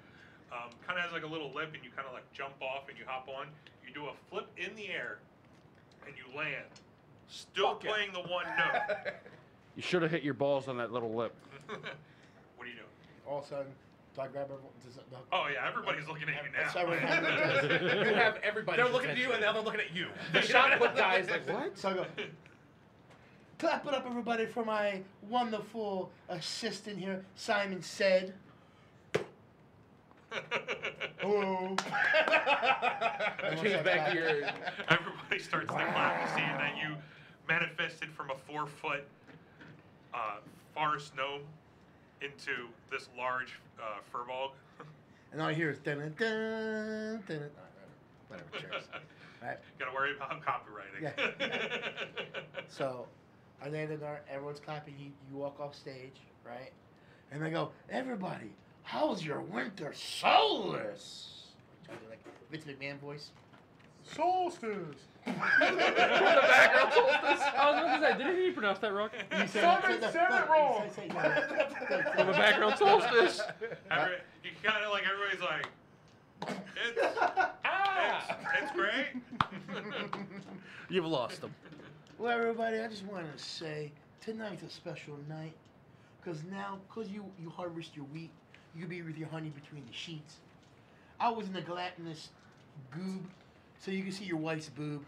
Kind of has like a little lip, and you kind of like jump off and you hop on. You do a flip in the air, and you land. Still Fuck yeah. playing the one note. You should have hit your balls on that little lip. What are you doing? All of a sudden, do I grab everyone? Oh yeah, everybody's looking at you now. So everyone has You have everybody. They're looking at you, and now they're looking at you. The shot put guy is like, what? So I go, clap it up, everybody, for my wonderful assistant here, Simon Said. Hello. Change back to your. Everybody starts to clap, seeing that you manifested from a 4-foot forest gnome into this large furball. And all I hear is dun dun dun dun. Whatever, cheers. Right. Gotta worry about copywriting. Yeah. So I landed there, everyone's clapping, you walk off stage, right? And they go, everybody, how's your winter solstice? Like Vince McMahon voice. Solstice. The background solstice. I was about to say, didn't he pronounce that wrong? You said it wrong. From a background solstice. You kind of like everybody's like, it's great. You've lost them. Well, everybody, I just wanted to say tonight's a special night, because you harvest your wheat, you can be with your honey between the sheets. I was in the gelatinous goob, so you can see your wife's boob.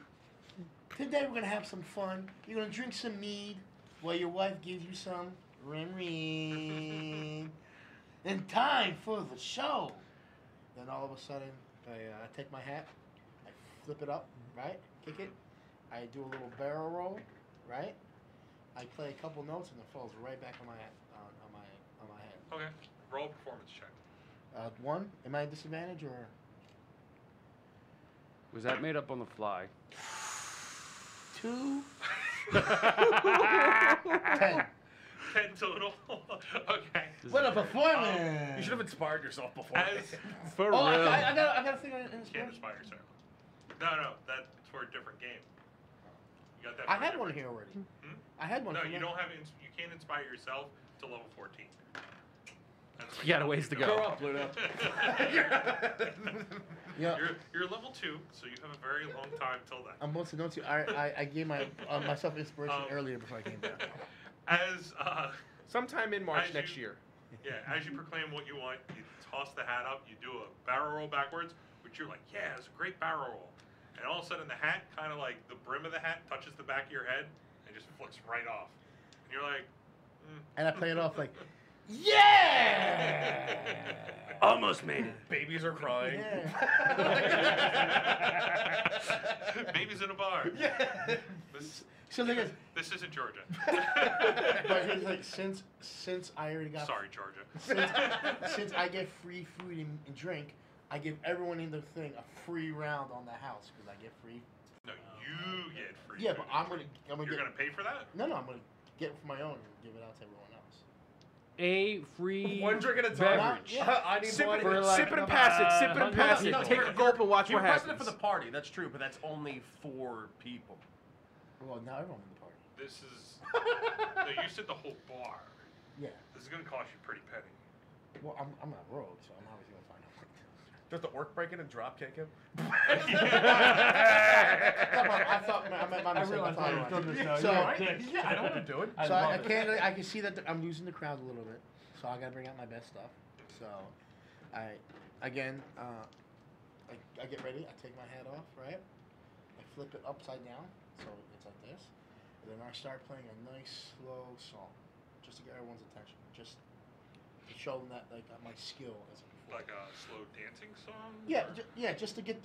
Today we're gonna have some fun. You're gonna drink some mead while your wife gives you some ring. And time for the show. Then all of a sudden, I take my hat, I flip it up, right, kick it, I do a little barrel roll, right? I play a couple notes and it falls right back on my head. Okay. Roll a performance check. 1. Am I at disadvantage or? Was that made up on the fly? 2. 10. 10 total. Okay. What a performance! You should have inspired yourself before. As For Oh, real. I got a thing on you can't inspiration. inspire yourself. No, that's for a different game. You got that. I for a had one different- here already. Hmm? I had one. No, for you that. don't have. You can't inspire yourself till level 14. That's what You got a have ways to do. go. Grow up, Pluto. Yeah. You're level 2, so you have a very long time till then. I'm supposed to note you. I gave myself inspiration earlier before I came down. As Sometime in March As next you- year. yeah, as you proclaim what you want, you toss the hat up. You do a barrel roll backwards, which you're like, yeah, it's a great barrel roll. And all of a sudden, the hat, kind of like the brim of the hat, touches the back of your head and just flicks right off. And you're like, And I play it off like, yeah. Almost made it. Babies are crying. baby's in a bar. Yeah. So the thing is, This isn't Georgia. but here's like since I already got Sorry, Georgia. since I get free food and drink, I give everyone in the thing a free round on the house because I get free. No, you get free. Yeah, food. but I'm gonna You're get. gonna pay for that? No, I'm gonna get it for my own and give it out to everyone else. A free One drink at a time. beverage. Yeah. I need Sip one. it, For like sip it and pass it. Sip it and pass it. no, Take a you're- gulp and watch You what requested happens. it for the party. That's true, but that's only 4 people. Well, now everyone in the party. This is. No, you said the whole bar. Yeah. This is gonna cost you a pretty penny. Well, I'm not rogue, so I'm obviously gonna find out. Just the orc break in and drop kick him. I thought I meant my mistake. I thought it was. So, Yeah, I know what I'm doing. so I can't. I can see that I'm losing the crowd a little bit. So I gotta bring out my best stuff. So, I again, I get ready. I take my hat off, right? I flip it upside down, so it's like this. And then I start playing a nice slow song, just to get everyone's attention, just to show them that like my skill as a performer. Like a slow dancing song? Yeah, just to get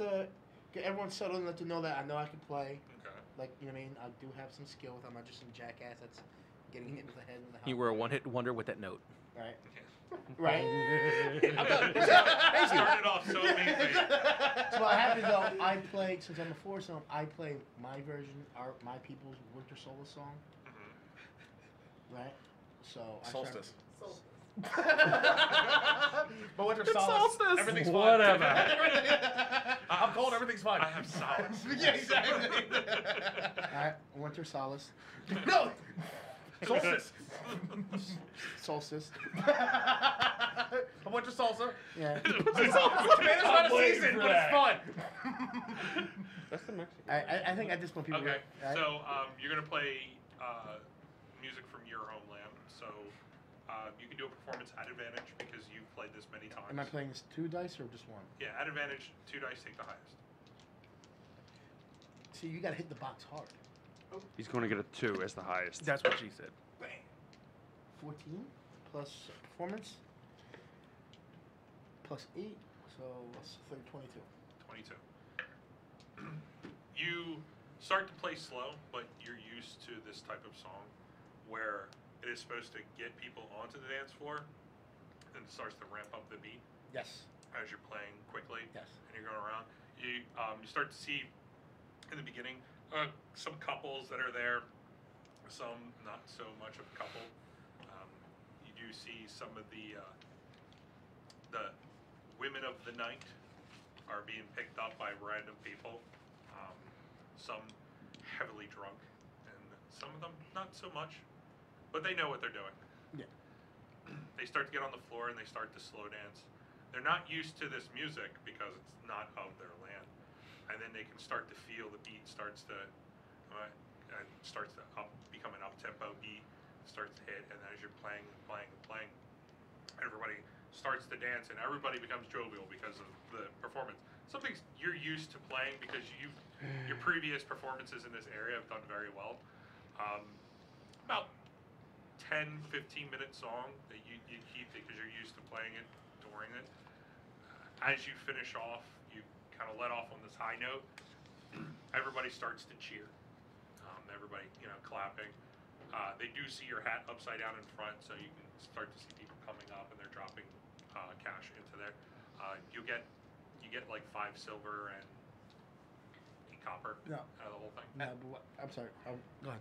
everyone settled and let them know that I know I can play. Okay. Like, you know what I mean? I do have some skill. I'm not just some jackass that's getting hit with the head and the You were a one-hit wonder with that note. right, Yeah. right. It started off so amazing. So what happens though? I play since I'm a foursome. I play my version, my people's Winter Solace song, Mhm. right? So I Solstice. Start, But winter It's solace. solstice. Everything's Whatever. fine. I'm cold. Everything's fine. I have solace. yeah, exactly. All right, Winter Solace. No, Solstice. Solstice. A winter salsa. Yeah. Look, man, it's not a season, but it's fun. That's the Mexican. I think at this point people. Okay, right? so you're gonna play music from your homeland. So you can do a performance at advantage because you've played this many times. Am I playing this 2 dice or just 1? Yeah, at advantage, 2 dice take the highest. See, you gotta hit the box hard. He's going to get a 2 as the highest. That's what she said. 14 plus performance plus 8, so what's 22. 22. You start to play slow, but you're used to this type of song where it is supposed to get people onto the dance floor and it starts to ramp up the beat Yes. as you're playing quickly Yes. and you're going around. You start to see in the beginning some couples that are there, some not so much of a couple. You do see some of the women of the night are being picked up by random people. Some heavily drunk, and some of them not so much, but they know what they're doing. Yeah. They start to get on the floor and they start to slow dance. They're not used to this music because it's not of their land, and then they can start to feel the beat starts to become an up tempo beat, starts to hit, and as you're playing, everybody starts to dance and everybody becomes jovial because of the performance. Something you're used to playing because your previous performances in this area have done very well. About 10-15 minute song that you keep because you're used to playing it during it. As you finish off, you kind of let off on this high note. Everybody starts to cheer. everybody, clapping. They do see your hat upside down in front, so you can start to see people coming up and they're dropping cash into there. You get like 5 silver and 8 copper No. out of the whole thing. No, but I'm sorry. Go ahead.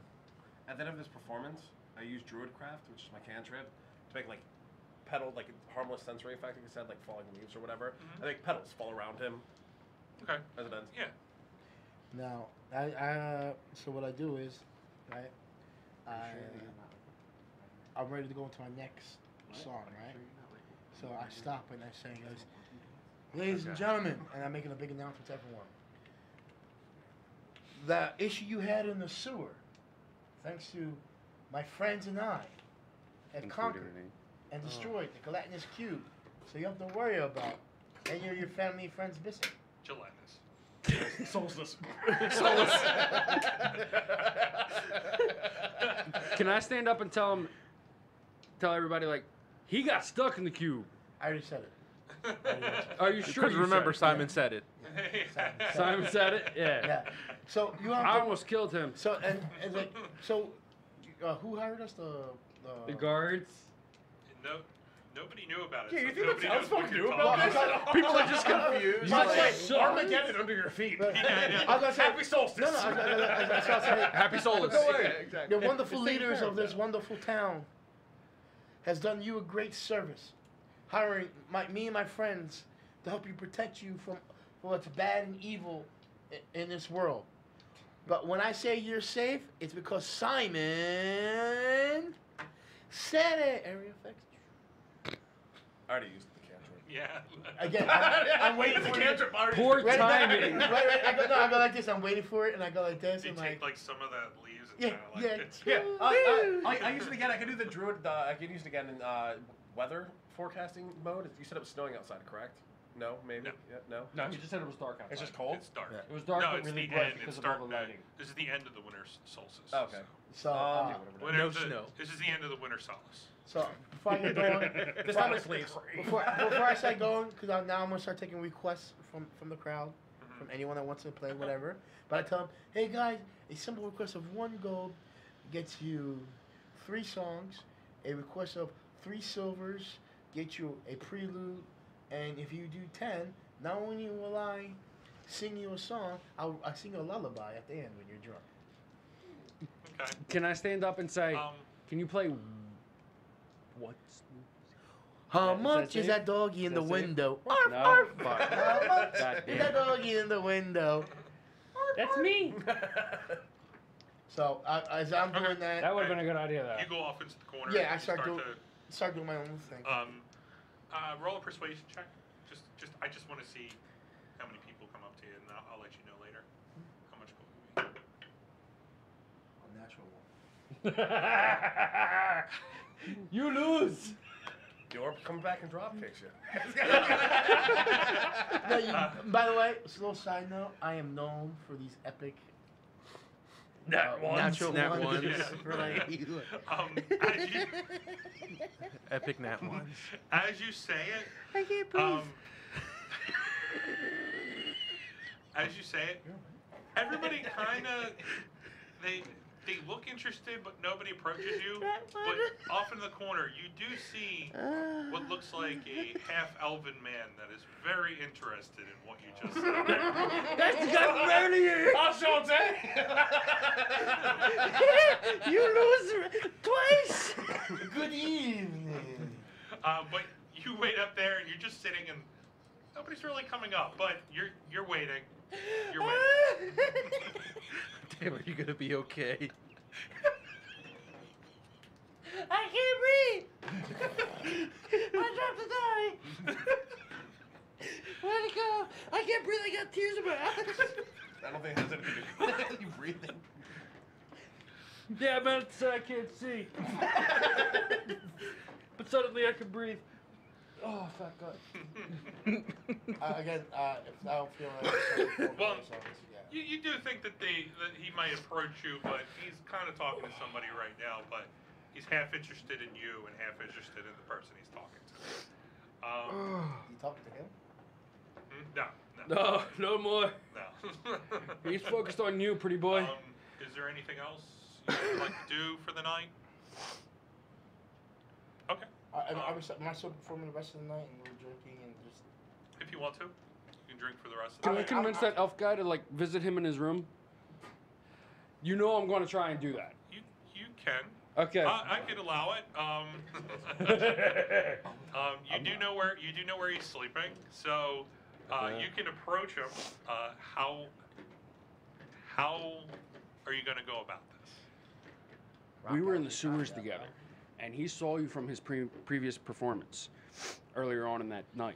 At the end of this performance, I use Druidcraft, which is my cantrip, to make like harmless sensory effect, like I said, like falling leaves or whatever. I make petals fall around him. Okay. As it ends. Yeah. Now, so what I do is, right, I'm ready to go into my next song, right? So I stop and I say, ladies and gentlemen, and I'm making a big announcement to everyone. The issue you had in the sewer, thanks to my friends and I, have conquered and destroyed the gelatinous cube. So you don't have to worry about any of your family and friends missing. Gelatinous. Solstice. Can I stand up and tell everybody, like, he got stuck in the cube? I already said it. Are you sure? Because remember, Simon said it. Simon said it. Yeah. Yeah. So you have I to, almost killed him. So and like so, who hired us? The guards. No, nobody knew about it. Yeah, so you think nobody that knows sounds what fucking you're new talking about about. People are just confused. But Like, so- Armageddon under your feet. But, Yeah. I was gonna say, Happy solstice. No, I was gonna say, Happy Solstice. Don't worry. Exactly. the wonderful Just take leaders care of this wonderful town has done you a great service, hiring me and my friends to help you protect you from what's bad and evil in this world. But when I say you're safe, it's because Simon said it. Area effects. I already used the cantrip. Yeah. Again, I'm waiting for it. Poor Ready? timing. Right. I go like this. I'm waiting for it, and I go like this. You And take like some of the leaves and Yeah, kind of like yeah. I use it again. I can do the druid. I can use it again in weather forecasting mode. You said it was snowing outside, correct? No, maybe. No. Yeah, no. No, he just said it was dark outside. It's just cold. It's dark. Yeah. It was dark, no, but it's really the bright end. because It's of all dark. the lighting. This is the end of the winter solstice. Oh, okay. So, No snow. This is the end of the winter solace. so before I get going, This time it's leaves. before I start going, because now I'm gonna start taking requests from the crowd, from anyone that wants to play whatever. But I tell them, hey guys, a simple request of 1 gold gets you 3 songs. A request of 3 silvers gets you a prelude, and if you do 10, not only will I sing you a song, I'll sing you a lullaby at the end when you're drunk. Okay. Can I stand up and say, can you play what's How Is that much is safe? that doggy in Is the that safe? window? No. Arf, Fuck. arf. How much God is damn. that doggy in the window? That's me. So as I'm doing that, That would have been a good idea, though. You go off into the corner. Yeah, I and start to, doing my own thing. roll a persuasion check. I just want to see how many people come up to you, and I'll let you know later how much gold you make. A natural one. You lose. You're coming back and drop kicks you. No, by the way, a little side note, I am known for these epic natural Nat ones. ones. Right. As you, Epic nat ones. as you say it, I can't breathe. as you say it, everybody kind of they look interested, but nobody approaches you. But off in the corner, you do see what looks like a half-elven man that is very interested in what you just said. That's got murder. I'll show it. You lose twice. Good evening. But you wait up there, and you're just sitting, and nobody's really coming up. But you're waiting. You're waiting. Damn, are you gonna be okay? I can't breathe. I dropped to die. Where'd it go? I can't breathe. I got tears in my eyes. I don't think it has anything to do with you breathing. Yeah, man, I can't see. But suddenly I can breathe. Oh, fat God. Again, if I don't feel like Well, you do think that he might approach you, but he's kind of talking to somebody right now. But he's half interested in you and half interested in the person he's talking to. You talking to him? No. No, no more. No. He's focused on you, pretty boy. His Is there anything else you'd like to do for the night? Okay. Am I still performing the rest of the night and we're drinking and just... If you want to, you can drink for the rest of the Can I night. convince that elf guy to like visit him in his room? You know I'm going to try and do that. You can. Okay. I could allow it. You do know where he's sleeping, so you can approach him. How are you going to go about this? We were in the sewers together, and he saw you from his previous performance earlier on in that night.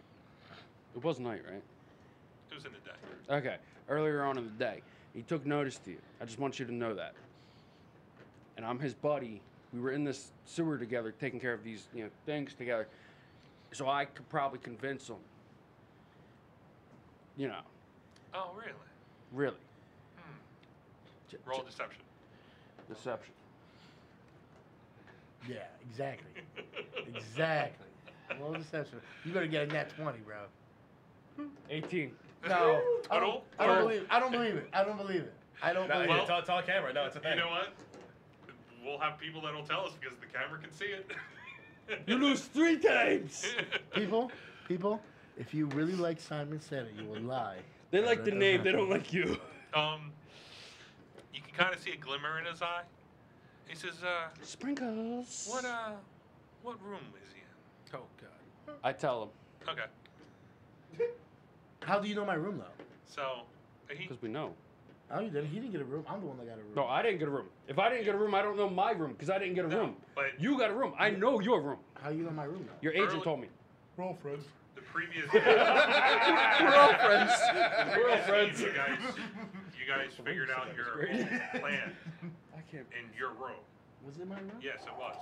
It was night, right? It was in the day. Okay. Earlier on in the day, he took notice to you. I just want you to know that. And I'm his buddy. We were in this sewer together, taking care of these, things together. So I could probably convince him. Oh, really? Really. Roll deception. Deception. Yeah, exactly. Exactly. Roll deception. You better get a nat 20, bro. 18. No. Total? I don't believe it. I don't believe it. I don't believe it. I don't believe Well, it. tell camera. No, it's a thing. You know what? We'll have people that'll tell us because the camera can see it. You lose 3 times. People, if you really like Simon Said It, you will lie. They like the name. They don't like you. You can kind of see a glimmer in his eye. He says, Sprinkles. what room is he in? Oh, God. I tell him. Okay. How do you know my room, though? So, he, Because we know. Oh, you didn't. He didn't get a room. I'm the one that got a room. No, I didn't get a room. If I didn't get a room, I don't know my room because I didn't get a No, room. but- You got a room. I know your room. How you know my room, though? Your agent Early- told me. We're all friends. the previous We're all friends. We're all previous friends. game, you guys figured out your whole plan I can't. in your room. Was it my room? Yes, it was.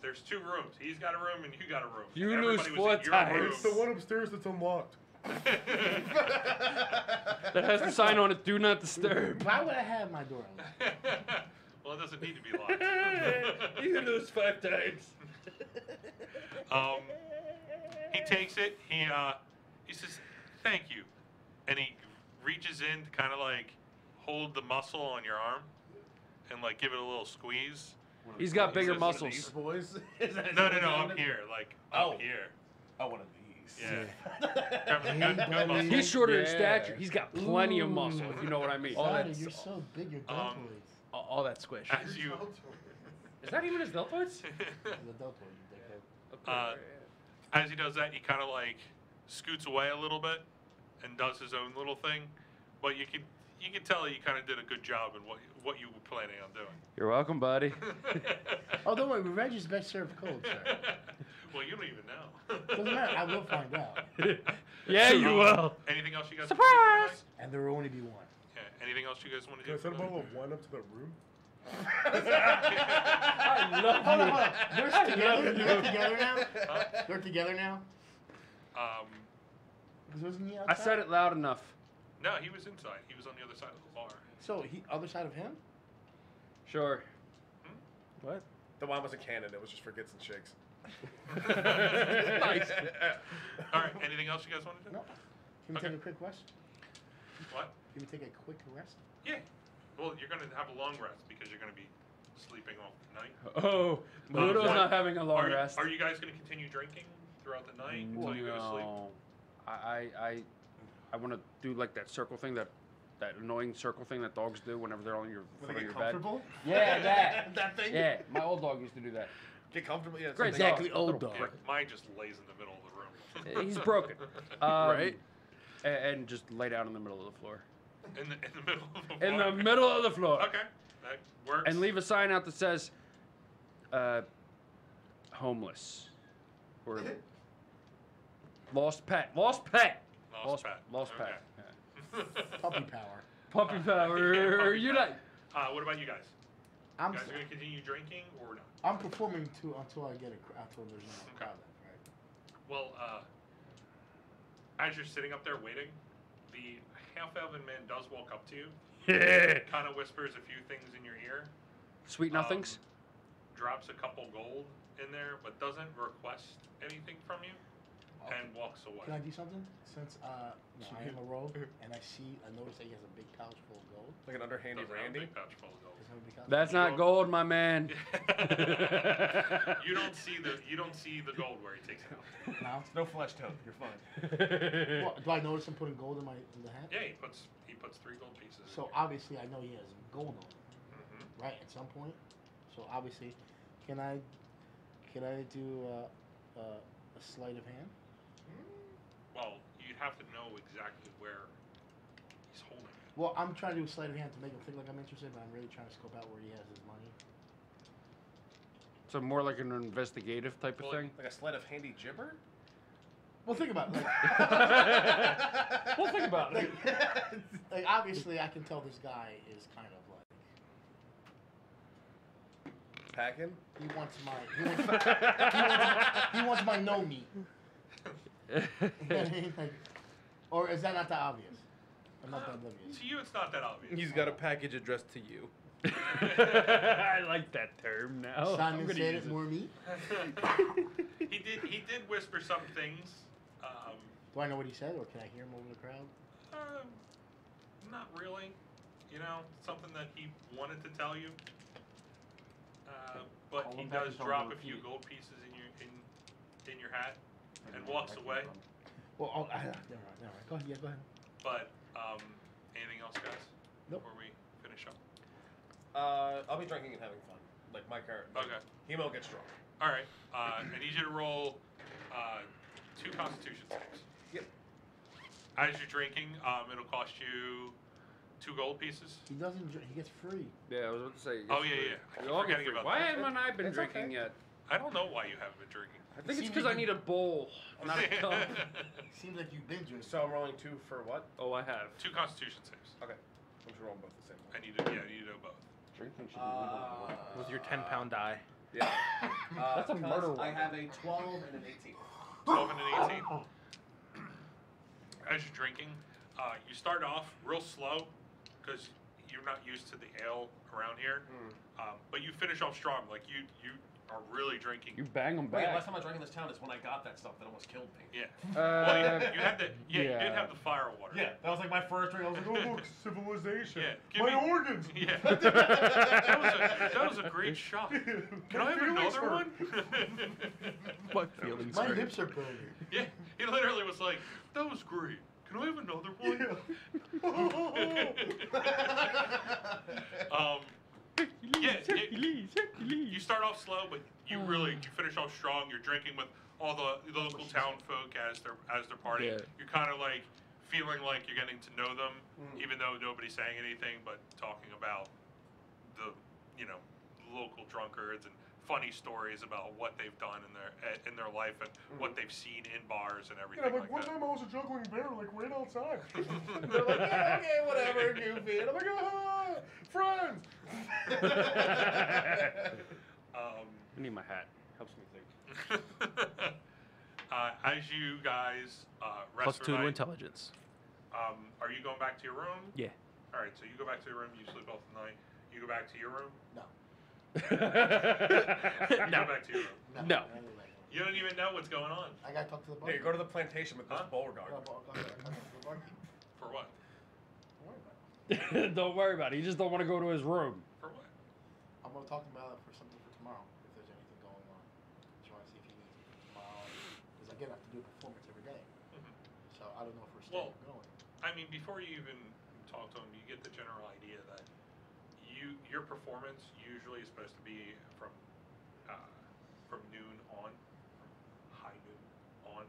There's 2 rooms. He's got a room and you got a room. You Everybody lose was 4 in your times. room. It's the one upstairs that's unlocked. That has the sign on it, do not disturb. Why would I have my door unlocked? Well, it doesn't need to be locked. You lose 5 times. He takes it. He says, "Thank you," and he reaches in to kind of like hold the muscle on your arm and like give it a little squeeze. He's got bigger These muscles. boys. No, up here, like Oh. up here. Oh, one of these. Yeah. Got buddy. muscle. He's shorter in Yeah. stature. He's got plenty of Ooh. muscle, if you know what I mean. Oh, Sonny, that's- you're so big, your deltoids. All that squish. As you Is that even his deltoids? The deltoid, you dickhead. as he does that, he kind of like scoots away a little bit and does his own little thing, but you can tell he kind of did a good job in what you were planning on doing. You're welcome, buddy. Oh, don't worry. Revenge is best served cold, sir. Well, you don't even know. Doesn't matter. I will find out. Yeah, you will. Anything else you guys? Surprise! And there will only be one. Yeah. Anything else you guys want to do? Can I send a bottle of wine up to the room? I love Hold on, you. hold on. They're together. They're together now. They're together now. Because wasn't he outside? I said it loud enough. No, he was inside. He was on the other side of the bar. So he other side of him. Sure. What? The wine wasn't canon. It was just for gets and shakes. Nice. All right. Anything else you guys want to do? No. Can we Okay. take a quick rest? What? Can we take a quick rest? Yeah. Well, you're going to have a long rest because you're going to be sleeping off the night. Oh, Ludo's what- not having a long rest. Are you guys going to continue drinking throughout the night until you go to sleep? No. I want to do like that circle thing, that annoying circle thing that dogs do whenever they're on your foot on your bed. Yeah, that. that thing. Yeah, my old dog used to do that. Get comfortable. Yeah, it's Great something- dog. Exactly, old dog. Yeah, mine just lays in the middle of the room. He's broken. Right? And just lay down in the middle of the floor. In the middle of the In the bar. middle of the floor. Okay, that works. And leave a sign out that says, homeless. Or lost pet. Lost pet. Lost pet. Lost Okay. pet. Yeah. Puppy power. Puppy power. puppy Unite. What about you guys? I'm You guys are going to continue drinking or not? I'm performing until I get until there's no crowd left, right? Well, as you're sitting up there waiting, the half-elven man does walk up to you, kind of whispers a few things in your ear, Sweet nothings. drops a couple gold in there, but doesn't request anything from you. and walks away. Can I do something? Since I am a rogue and I notice that he has a big pouch full of gold. Like an underhanded Doesn't have a Randy. big pouch full of gold. Does he have a big pouch? That's not gold, my man. You don't see the gold where he takes it out. No. It's no flesh tone. You're fine. Well, do I notice him putting gold in the hat? Yeah, he puts 3 gold pieces. So in obviously I know he has gold on him, Mm-hmm. right? At some point. So obviously, can I do a sleight of hand? Well, you'd have to know exactly where he's holding it. Well, I'm trying to do a sleight of hand to make him think like I'm interested, but I'm really trying to scope out where he has his money. So more like an investigative type of Well, thing. Like a sleight of handy gibber. Well, think about it. We'll think about it. Like obviously, I can tell this guy is kind of like Packing. he wants my no meat. You know what I mean? Like, or is that not that obvious? I'm not that oblivious. To you, it's not that obvious. He's got a package addressed to you. I like that term now. Simon said it, more meat. He did whisper some things. Do I know what he said, or can I hear him over the crowd? Not really. You know, something that he wanted to tell you. But Call he him back does and tell him drop to a few repeat. gold pieces in your hat and walks away. Well, never mind. Go ahead. Yeah, go ahead. But anything else, guys? Nope. Before we finish up. I'll be drinking and having fun. Like my character. Okay. He won't get drunk. All right. I need you to roll 2 Constitution saves. Yep. As you're drinking, it'll cost you 2 gold pieces. He doesn't. He gets free. Yeah, I was about to say. Oh, yeah. I keep forgetting about Why that. haven't I been It's drinking okay. yet? I don't know why you haven't been drinking. I think it's Seems because like I need a bowl, not a cup. Seems like you've been drinking. So I'm rolling 2 for what? Oh, I have. 2 Constitution saves. Okay. We should roll them both the same way. I need to know both. Drinking should be legal. With your 10-pound die. Yeah. That's a murder I weapon. have a 12 and an 18. 12 and an 18. As you're drinking, you start off real slow because you're not used to the ale around here. But you finish off strong. Like you are really drinking. You bang them Wait, back. last time I drank in this town is when I got that stuff that almost killed me. Yeah. Well, you had the you yeah. did have the fire water. Yeah, that was like my first drink. I was like, oh, look, civilization. Yeah, give My me- organs. Yeah. that was a great shot. Can My I have feelings another hurt. one? What feelings? My hurt? lips are burning. Yeah. He literally was like, "That was great. Can I have another one?" You start off slow, but you finish off strong. You're drinking with all the local town folk as they're partying. Yeah. You're kind of like feeling like you're getting to know them, even though nobody's saying anything, but talking about the local drunkards and funny stories about what they've done in their life and what they've seen in bars and everything Yeah, like one that. time I was a juggling bear, like right outside. They're like, yeah, okay, whatever, goofy. And I'm like, ah, friends. I need my hat. Helps me think. As you guys rest Plus for 2 to night, intelligence. are you going back to your room? Yeah. All right, so you go back to your room. You sleep off the night. You go back to your room. No. You go back to your room. No. You don't even know what's going on. I gotta talk to the Yeah, barkeep. you go to the plantation with this Huh? Beauregard. For what? Don't worry about it. You just don't want to go to his room. For what? I'm gonna talk about it for something for tomorrow, if there's anything going on. Just want to see if he needs me for tomorrow. Because again, I have to do a performance every day. So I don't know if we're still going. I mean, before you even talk to him, you get the general idea that your performance usually is supposed to be from noon on, from high noon on.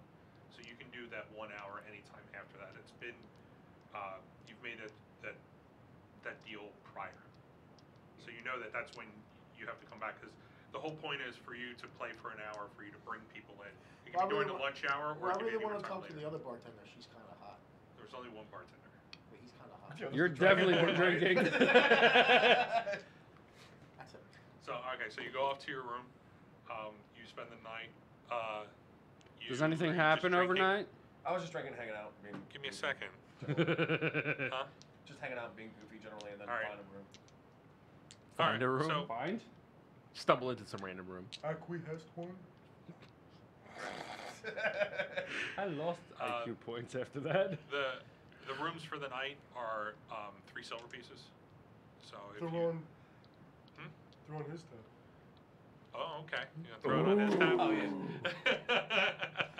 So you can do that 1 hour anytime after that. It's been you've made that deal prior, so you know that's when you have to come back. Because the whole point is for you to play for an hour, for you to bring people in. It can be during the lunch hour, or Well, it I can be really want to anytime talk to later. the other bartender. She's kind of hot. There's only one bartender. But he's kind of hot. You're definitely been drinking. That's it. So okay, so you go off to your room. You spend the night. Does anything are you happen just drinking? overnight? I was just drinking, hanging out. Give me a second. Huh? Just hanging out, being goofy generally, and then All right. find a room. Find a room. So Find? Stumble into some random room. Acquiesced one. I lost IQ points after that. The rooms for the night are 3 silver pieces. So if Throw you... on. Throw on his tab. Oh, okay. You gonna throw it on his tab? Oh, yeah.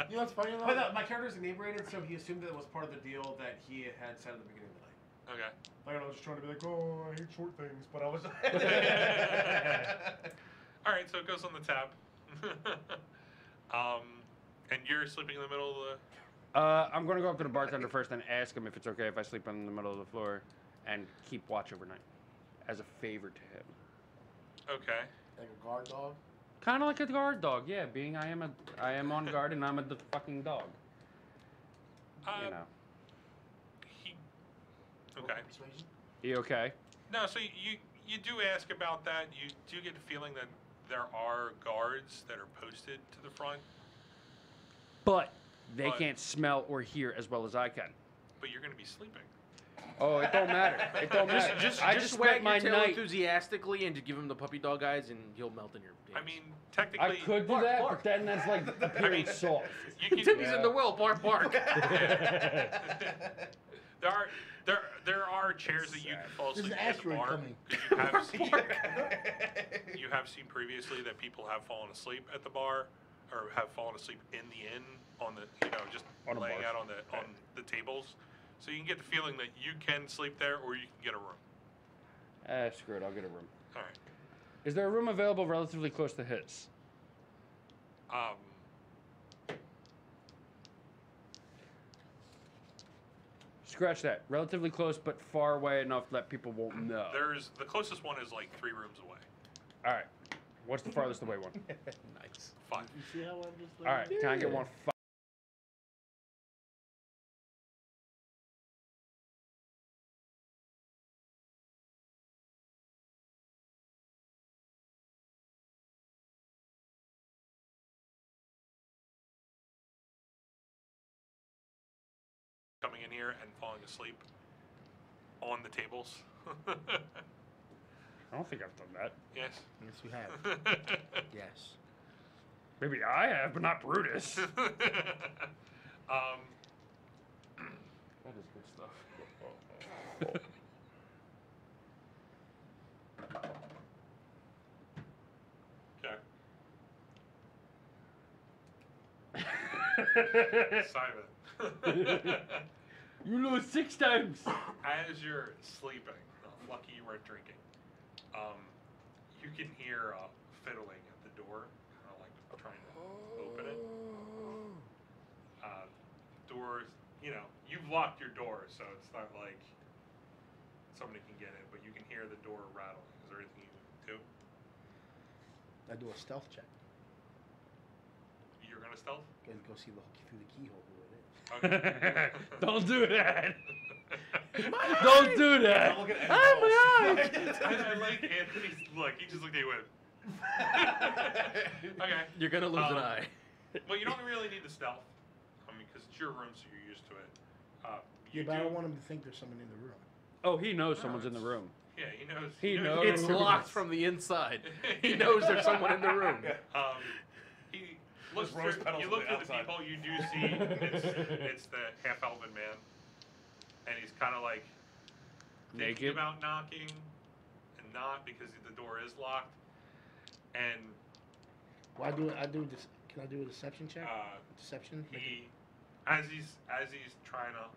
You know what's funny though? But no, my character's inebriated, so he assumed that it was part of the deal that he had said at the beginning of the night. Okay. Like, I was just trying to be like, oh, I hate short things, but I was. All right, so it goes on the tab. And you're sleeping in the middle of the... I'm going to go up to the bartender first and ask him if it's okay if I sleep in the middle of the floor and keep watch overnight as a favor to him. Okay. Like a guard dog. Kind of like a guard dog, yeah. Being I am on guard and I'm a fucking dog. You know. Okay. Persuasion. You okay? No, so you do ask about that. You do get the feeling that there are guards that are posted to the front, But they can't smell or hear as well as I can. but you're going to be sleeping. Oh, it don't matter. It don't matter. I just wag spent my your tail night. enthusiastically and just give him the puppy dog eyes, and he'll melt in your. I gaze. mean, technically, I could do that, but then that's like appearing soft. you can, Timmy's in the will. Bark, bark. There are chairs that you can fall There's asleep an at the asteroid bar. coming. 'Cause you have seen previously that people have fallen asleep at the bar, or have fallen asleep in the inn on the just On a laying bar. out on the tables. So you can get the feeling that you can sleep there, or you can get a room. Screw it. I'll get a room. All right. Is there a room available relatively close to his? Scratch that. Relatively close, but far away enough that people won't know. The closest one is like 3 rooms away. All right. What's the farthest away one? Nice. 5. You see how I'm just. All right. Can I get one? Coming in here and falling asleep on the tables. I don't think I've done that. Yes. Yes, you have. Yes. Maybe I have, but not Brutus. um, That is good stuff. okay. Simon. You lose 6 times. As you're sleeping, lucky you weren't drinking, you can hear fiddling at the door, kind of like trying to open it. Doors, you've locked your door, so it's not like somebody can get in, but you can hear the door rattling. Is there anything you can do? I do a stealth check. You're gonna stealth? And go see through the keyhole who it is. Okay. Don't do that. Don't do that. Look at Oh my God. I like Anthony's look. He just looked at you with. Okay. You're gonna lose an eye. Well, you don't really need the stealth. I mean, because it's your room, so you're used to it. Yeah, but I don't want him to think there's someone in the room. Oh, he knows someone's in the room. Yeah, he knows. He knows. It's locked from the inside. He knows there's someone in the room. He looks rose through, petals you on look the through the outside. people, you do see it's the half-elven man, and he's kind of like thinking Naked? about knocking, and not because the door is locked, and Well, I do this. Can I do a deception check? Deception. he, as he's trying to,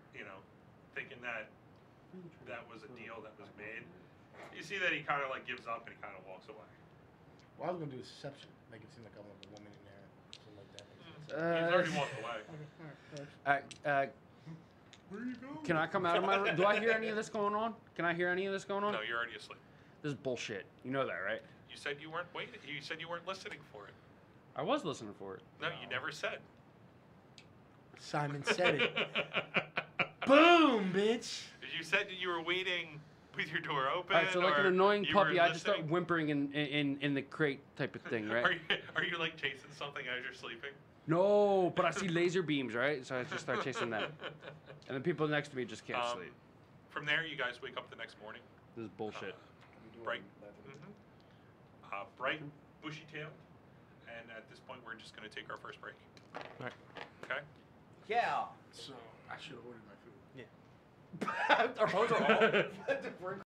thinking that was a deal that was made, you see that he kind of like gives up and he kind of walks away. Well, I was gonna do a deception, make it seem like I'm a woman in there, something like that. He's already walked away. Where you going? Can I come out of my room? Do I hear any of this going on? Can I hear any of this going on? No, you're already asleep. This is bullshit. You know that, right? You said you weren't waiting. You said you weren't listening for it. I was listening for it. No, you never said. Simon said it. Boom, bitch. You said that you were waiting with your door open. All right, so like an or annoying you were puppy, I just start listening? whimpering in the crate type of thing, right? Are you like chasing something as you're sleeping? No, but I see laser beams, right? So I just start chasing that. And the people next to me just can't sleep. From there, you guys wake up the next morning. This is bullshit. Bright, bright, bushy tailed, and at this point, we're just going to take our first break. All right. Okay? Yeah. So I should have ordered my food. Yeah. Our phones are all. We're